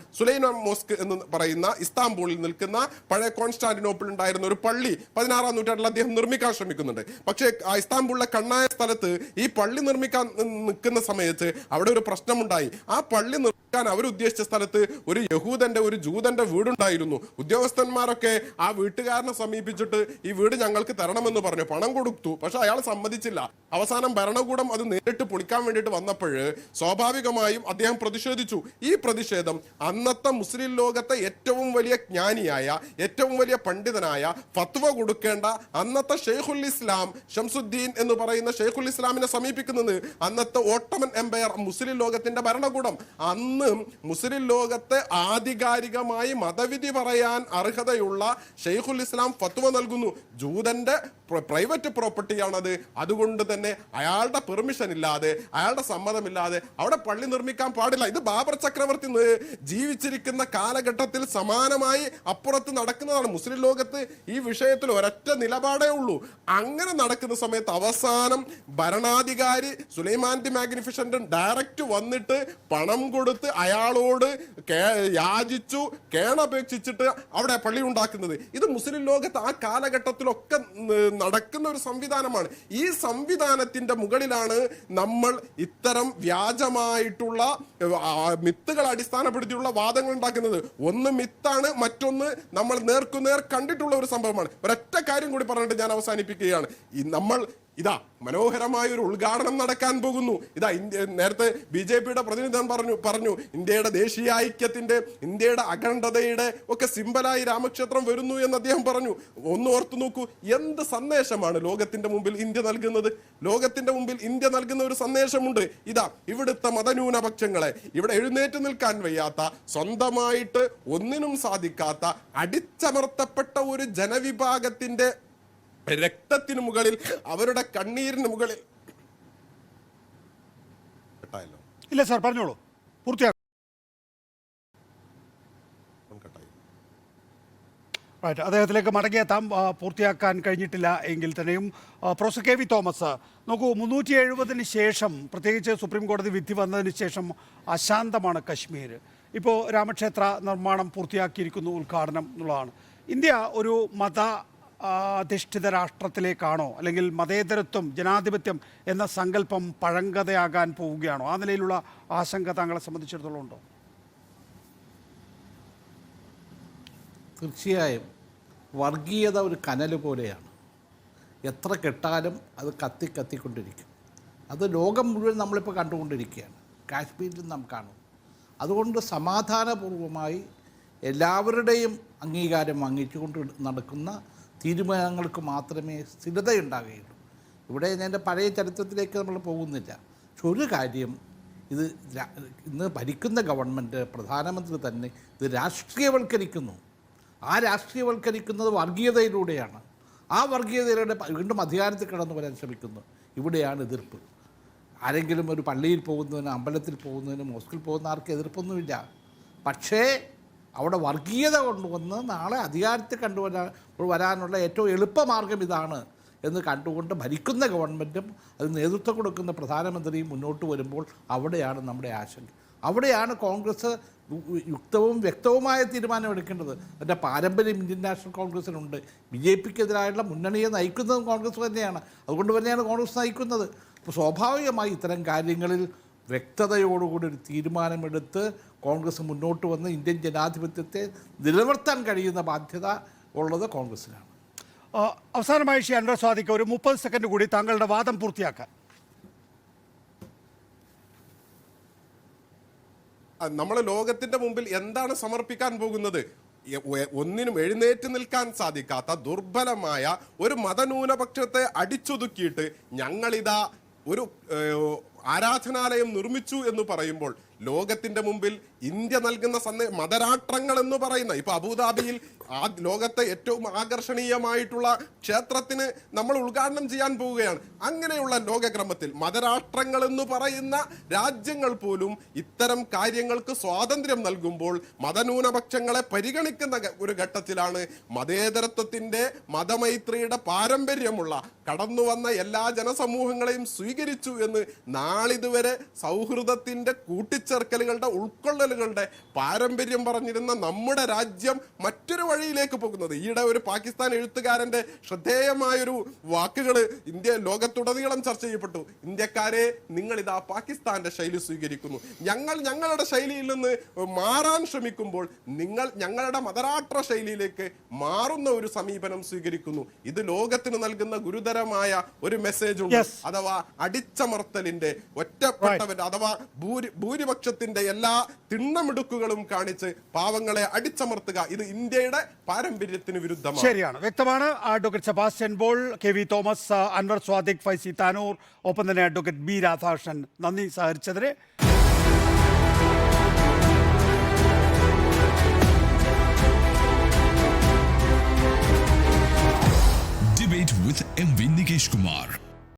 മോസ്ക് എന്ന് പറയുന്ന ഇസ്താംബൂളിൽ നിൽക്കുന്ന പഴയ കോൺസ്റ്റാന്റിനോപ്പിൾ ഉണ്ടായിരുന്ന ഒരു പള്ളി 16-ാം നൂറ്റാണ്ടിൽ അദ്ദേഹം നിർമ്മിക്കാൻ ശ്രമിക്കുന്നുണ്ട്. പക്ഷേ ആ ഇസ്താംബൂളിലെ കണ്ണായ സ്ഥലത്ത് ഈ പള്ളി നിർമ്മിക്കാൻ നിൽക്കുന്ന സമയത്ത് അവിടെ ഒരു പ്രശ്നമുണ്ടായി. ആ പള്ളി നിർമ്മിക്കാൻ അവരുദ്ദേശിച്ച സ്ഥലത്ത് ഒരു യഹൂദന്റെ, ഒരു ജൂതന്റെ വീടുണ്ടായിരുന്നു. ഉദ്യോഗസ്ഥന്മാരൊക്കെ ആ വീട്ടുകാരനെ സമീപിച്ചിട്ട് ഈ വീട് ഞങ്ങൾക്ക് തരണമെന്ന് പറഞ്ഞു, പണം കൊടുത്തു. പക്ഷെ അയാൾ സമ്മതിച്ചില്ല. അവസാനം ഭരണകൂടം അത് നേരിട്ട് പൊളിക്കാൻ വേണ്ടിയിട്ട് വന്നപ്പോൾ സ്വാഭാവികമായും അദ്ദേഹം പ്രതിഷേധിച്ചു. ഈ പ്രതിഷേധം അന്നത്തെ മുസ്ലിം ലോകത്തെ ഏറ്റവും വലിയ ജ്ഞാനിയായ, ഏറ്റവും വലിയ പണ്ഡിതനായ, ഫത്വ കൊടുക്കേണ്ട അന്നത്തെ ഷെയ്ഖുൽ ഇസ്ലാം ഷംസുദ്ദീൻ എന്ന് പറയുന്ന ഷെയ്ഖുൽ ഇസ്ലാമിനെ സമീപിക്കുന്നത് അന്നത്തെ ഓട്ടോമൻ എംപയർ, മുസ്ലിം ലോകത്തിന്റെ ഭരണകൂടം. അന്ന് മുസ്ലിം ലോകത്തെ ആധികാരികമായി മതവിധി പറയാൻ അർഹതയുള്ള ഷെയ്ഖുൽ ഇസ്ലാം ഫത്വ നൽകുന്നു. ജൂതന്റെ പ്രൈവറ്റ് പ്രോപ്പർട്ടിയാണത്, അതുകൊണ്ട് തന്നെ അയാളുടെ പെർമിഷൻ ഇല്ലാതെ, അയാളുടെ സമ്മതമില്ലാതെ അവിടെ പള്ളി നിർമ്മിക്കാൻ പാടില്ല. ഇത് ബാബർ ചക്രവർത്തി ചക്രവർത്തി ജീവിച്ചിരിക്കുന്ന കാലഘട്ടത്തിൽ സമാനമായി അപ്പുറത്ത് നടക്കുന്നതാണ്. മുസ്ലിം ലോകത്ത് ഈ വിഷയത്തിൽ ഒരൊറ്റ നിലപാടേ ഉള്ളൂ. അങ്ങനെ നടക്കുന്ന സമയത്ത് അവസാനം ഭരണാധികാരി സുലൈമാൻ ദി മാഗ്നിഫിസന്റ് ഡയറക്റ്റ് വന്നിട്ട് പണം കൊടുത്ത് അയാളോട് യാചിച്ചു കേണപേക്ഷിച്ചിട്ട് അവിടെ പള്ളി ഉണ്ടാക്കുന്നത്. ഇത് മുസ്ലിം ലോകത്ത് ആ കാലഘട്ടത്തിലൊക്കെ നടക്കുന്ന ഒരു സംവിധാനമാണ്. ഈ സംവിധാനത്തിന്റെ മുകളിലാണ് നമ്മൾ ഇത്തരം വ്യാജമായിട്ടുള്ള മിത്തുകൾ അടിസ്ഥാനപ്പെടുത്തിയുള്ള വാദങ്ങൾ ഉണ്ടാക്കുന്നത്. ഒന്ന് മിത്താണ്, മറ്റൊന്ന് നമ്മൾ നേർക്കുനേർ കണ്ടിട്ടുള്ള ഒരു സംഭവമാണ്. ഒരൊറ്റ കാര്യം കൂടി പറഞ്ഞിട്ട് ഞാൻ അവസാനിപ്പിക്കുകയാണ്. നമ്മൾ ഇതാ മനോഹരമായ ഒരു ഉദ്ഘാടനം നടക്കാൻ പോകുന്നു. ഇതാ നേരത്തെ BJPയുടെ പ്രതിനിധി പറഞ്ഞു ഇന്ത്യയുടെ ദേശീയ ഐക്യത്തിന്റെ, ഇന്ത്യയുടെ അഖണ്ഡതയുടെ ഒക്കെ സിംബലായി രാമക്ഷേത്രം വരുന്നു എന്ന് അദ്ദേഹം പറഞ്ഞു. ഒന്ന് ഓർത്തു നോക്കൂ, എന്ത് സന്ദേശമാണ് ലോകത്തിന്റെ മുമ്പിൽ ഇന്ത്യ നൽകുന്നത്? ലോകത്തിന്റെ മുമ്പിൽ ഇന്ത്യ നൽകുന്ന ഒരു സന്ദേശമുണ്ട്. ഇതാ ഇവിടുത്തെ മതന്യൂനപക്ഷങ്ങളെ, ഇവിടെ എഴുന്നേറ്റ് നിൽക്കാൻ വയ്യാത്ത, സ്വന്തമായിട്ട് ഒന്നിനും സാധിക്കാത്ത, അടിച്ചമർത്തപ്പെട്ട ഒരു ജനവിഭാഗത്തിന്റെ രക്തത്തിന് മുകളിൽ, അവരുടെ കണ്ണീരിന് മുകളിൽ. ഇല്ല സാർ, പറഞ്ഞോളൂ, പൂർത്തിയാക്കും. റൈറ്റ്, അദ്ദേഹത്തിലേക്ക് മടങ്ങിയെത്താം. പൂർത്തിയാക്കാൻ കഴിഞ്ഞിട്ടില്ല എങ്കിൽ തന്നെയും പ്രൊഫസർ KV തോമസ്, നോക്കൂ, 370 ശേഷം, പ്രത്യേകിച്ച് സുപ്രീം കോടതി വിധി വന്നതിന് ശേഷം അശാന്തമാണ് കശ്മീർ. ഇപ്പോൾ രാമക്ഷേത്ര നിർമ്മാണം പൂർത്തിയാക്കിയിരിക്കുന്നു, ഉദ്ഘാടനം എന്നുള്ളതാണ്. ഇന്ത്യ ഒരു അധിഷ്ഠിത രാഷ്ട്രത്തിലേക്കാണോ, അല്ലെങ്കിൽ മതേതരത്വം, ജനാധിപത്യം എന്ന സങ്കല്പം പഴങ്കഥയാകാൻ പോവുകയാണോ? ആ നിലയിലുള്ള ആശങ്ക താങ്കളെ സംബന്ധിച്ചിടത്തോളം ഉണ്ടോ? തീർച്ചയായും വർഗീയത ഒരു കനൽ പോലെയാണ്. എത്ര കെട്ടാലും അത് കത്തിക്കൊണ്ടിരിക്കും. അത് ലോകം മുഴുവൻ നമ്മളിപ്പോൾ കണ്ടുകൊണ്ടിരിക്കുകയാണ്. കാശ്മീരിൽ നാം കാണും. അതുകൊണ്ട് സമാധാനപൂർവമായി എല്ലാവരുടെയും അംഗീകാരം വാങ്ങിച്ചുകൊണ്ട് നടക്കുന്ന തീരുമാനങ്ങൾക്ക് മാത്രമേ സ്ഥിരതയുണ്ടാകുകയുള്ളൂ. ഇവിടെ എൻ്റെ പഴയ ചരിത്രത്തിലേക്ക് നമ്മൾ പോകുന്നില്ല. പക്ഷെ ഒരു കാര്യം, ഇത് ഇന്ന് ഭരിക്കുന്ന ഗവൺമെൻറ്, പ്രധാനമന്ത്രി തന്നെ ഇത് രാഷ്ട്രീയവൽക്കരിക്കുന്നു. ആ രാഷ്ട്രീയവൽക്കരിക്കുന്നത് വർഗീയതയിലൂടെയാണ്. ആ വർഗീയതയിലൂടെ വീണ്ടും അധികാരത്തിൽ കടന്നു വരാൻ ശ്രമിക്കുന്നു. ഇവിടെയാണ് എതിർപ്പ്. ആരെങ്കിലും ഒരു പള്ളിയിൽ പോകുന്നതിന്, അമ്പലത്തിൽ പോകുന്നതിന്, മോസ്കിൽ പോകുന്ന ആർക്കും എതിർപ്പൊന്നുമില്ല. പക്ഷേ അവിടെ വർഗീയത കൊണ്ടുവന്ന് നാളെ അധികാരത്തിൽ വരാനുള്ള ഏറ്റവും എളുപ്പമാർഗം ഇതാണ് എന്ന് കണ്ടുകൊണ്ട് ഭരിക്കുന്ന ഗവൺമെൻറ്റും അത് നേതൃത്വം കൊടുക്കുന്ന പ്രധാനമന്ത്രിയും മുന്നോട്ട് വരുമ്പോൾ അവിടെയാണ് നമ്മുടെ ആശങ്ക. അവിടെയാണ് കോൺഗ്രസ് യുക്തവും വ്യക്തവുമായ തീരുമാനമെടുക്കേണ്ടത്. അതിൻ്റെ പാരമ്പര്യം ഇന്ത്യൻ നാഷണൽ കോൺഗ്രസിനുണ്ട്. BJPക്കെതിരായുള്ള മുന്നണിയെ നയിക്കുന്നതും കോൺഗ്രസ് തന്നെയാണ്. അതുകൊണ്ട് തന്നെയാണ് കോൺഗ്രസ് നയിക്കുന്നത്. അപ്പോൾ സ്വാഭാവികമായി ഇത്തരം കാര്യങ്ങളിൽ വ്യക്തതയോടുകൂടി ഒരു തീരുമാനമെടുത്ത് കോൺഗ്രസ് മുന്നോട്ട് വന്ന് ഇന്ത്യൻ ജനാധിപത്യത്തെ നിലനിർത്താൻ കഴിയുന്ന ബാധ്യത ഉള്ളത് കോൺഗ്രസിനാണ്. അവസാനമായി ശ്രീ അൻവർ സ്വാദിഖ്, ഒരു 30 സെക്കൻഡ് കൂടി താങ്കളുടെ വാദം പൂർത്തിയാക്കാൻ. നമ്മൾ ലോകത്തിന്റെ മുമ്പിൽ എന്താണ് സമർപ്പിക്കാൻ പോകുന്നത്? ഒന്നിനും എഴുന്നേറ്റ് നിൽക്കാൻ സാധിക്കാത്ത ദുർബലമായ ഒരു മതന്യൂനപക്ഷത്തെ അടിച്ചൊതുക്കിയിട്ട് ഞങ്ങളിതാ ഒരു ആരാധനാലയം നിർമ്മിച്ചു എന്ന് പറയുമ്പോൾ ലോകത്തിന്റെ മുമ്പിൽ ഇന്ത്യ നൽകുന്ന മതരാഷ്ട്രങ്ങൾ എന്ന് പറയുന്ന, ഇപ്പൊ അബുദാബിയിൽ ലോകത്തെ ഏറ്റവും ആകർഷണീയമായിട്ടുള്ള ക്ഷേത്രത്തിന് നമ്മൾ ഉദ്ഘാടനം ചെയ്യാൻ പോവുകയാണ്. അങ്ങനെയുള്ള ലോകക്രമത്തിൽ മതരാഷ്ട്രങ്ങൾ എന്ന് പറയുന്ന രാജ്യങ്ങൾ പോലും ഇത്തരം കാര്യങ്ങൾക്ക് സ്വാതന്ത്ര്യം നൽകുമ്പോൾ മതന്യൂനപക്ഷങ്ങളെ പരിഗണിക്കുന്ന ഒരു ഘട്ടത്തിലാണ് മതേതരത്വത്തിന്റെ, മതമൈത്രിയുടെ പാരമ്പര്യമുള്ള കടന്നു വന്ന എല്ലാ ജനസമൂഹങ്ങളെയും സ്വീകരിച്ചു എന്ന് നാളിതുവരെ സൗഹൃദത്തിന്റെ കൂട്ടിച്ചേർക്കലുകളുടെ, ഉൾക്കൊള്ളലുകളുടെ പാരമ്പര്യം പറഞ്ഞിരുന്ന നമ്മുടെ രാജ്യം മറ്റൊരു വഴിയിലേക്ക് പോകുന്നത്. ഈയിടെ ഒരു പാകിസ്ഥാൻ എഴുത്തുകാരന്റെ ശ്രദ്ധേയമായൊരു വാക്കുകൾ ലോകത്തുടനീളം ചർച്ച ചെയ്യപ്പെട്ടു. ഇന്ത്യക്കാരെ, നിങ്ങൾ ഇതാ പാകിസ്ഥാന്റെ ശൈലി സ്വീകരിക്കുന്നു, ഞങ്ങൾ ഞങ്ങളുടെ ശൈലിയിൽ നിന്ന് മാറാൻ ശ്രമിക്കുമ്പോൾ നിങ്ങൾ ഞങ്ങളുടെ മതരാഷ്ട്ര ശൈലിയിലേക്ക് മാറുന്ന ഒരു സമീപനം സ്വീകരിക്കുന്നു. ഇത് ലോകത്തിന് നൽകുന്ന ഗുരുതരമായ ഒരു മെസ്സേജ് ഉണ്ട്. അഥവാ അടിച്ചമർത്തലിന്റെ, ഒറ്റപ്പെട്ടവന്റെ, അഥവാ ഭൂരിപക്ഷത്തിന്റെ എല്ലാ തിണ്ണമിടുക്കുകളും കാണിച്ച് പാവങ്ങളെ അടിച്ചമർത്തുക, ഇത് ഇന്ത്യയുടെ പാരമ്പര്യത്തിന് വിരുദ്ധമാണ്. ശരിയാണ്, വ്യക്തമാണ്. അഡ്വക്കേറ്റ് സെബാസ്റ്റ്യൻ പോൾ, KV തോമസ്, അൻവർ സ്വാദിഖ്, ഫൈസി താനൂർ, ഒപ്പം തന്നെ അഡ്വക്കേറ്റ് B രാധാകൃഷ്ണൻ, നന്ദി സഹകരിച്ചതിന്. Debate with MV Nikesh Kumar.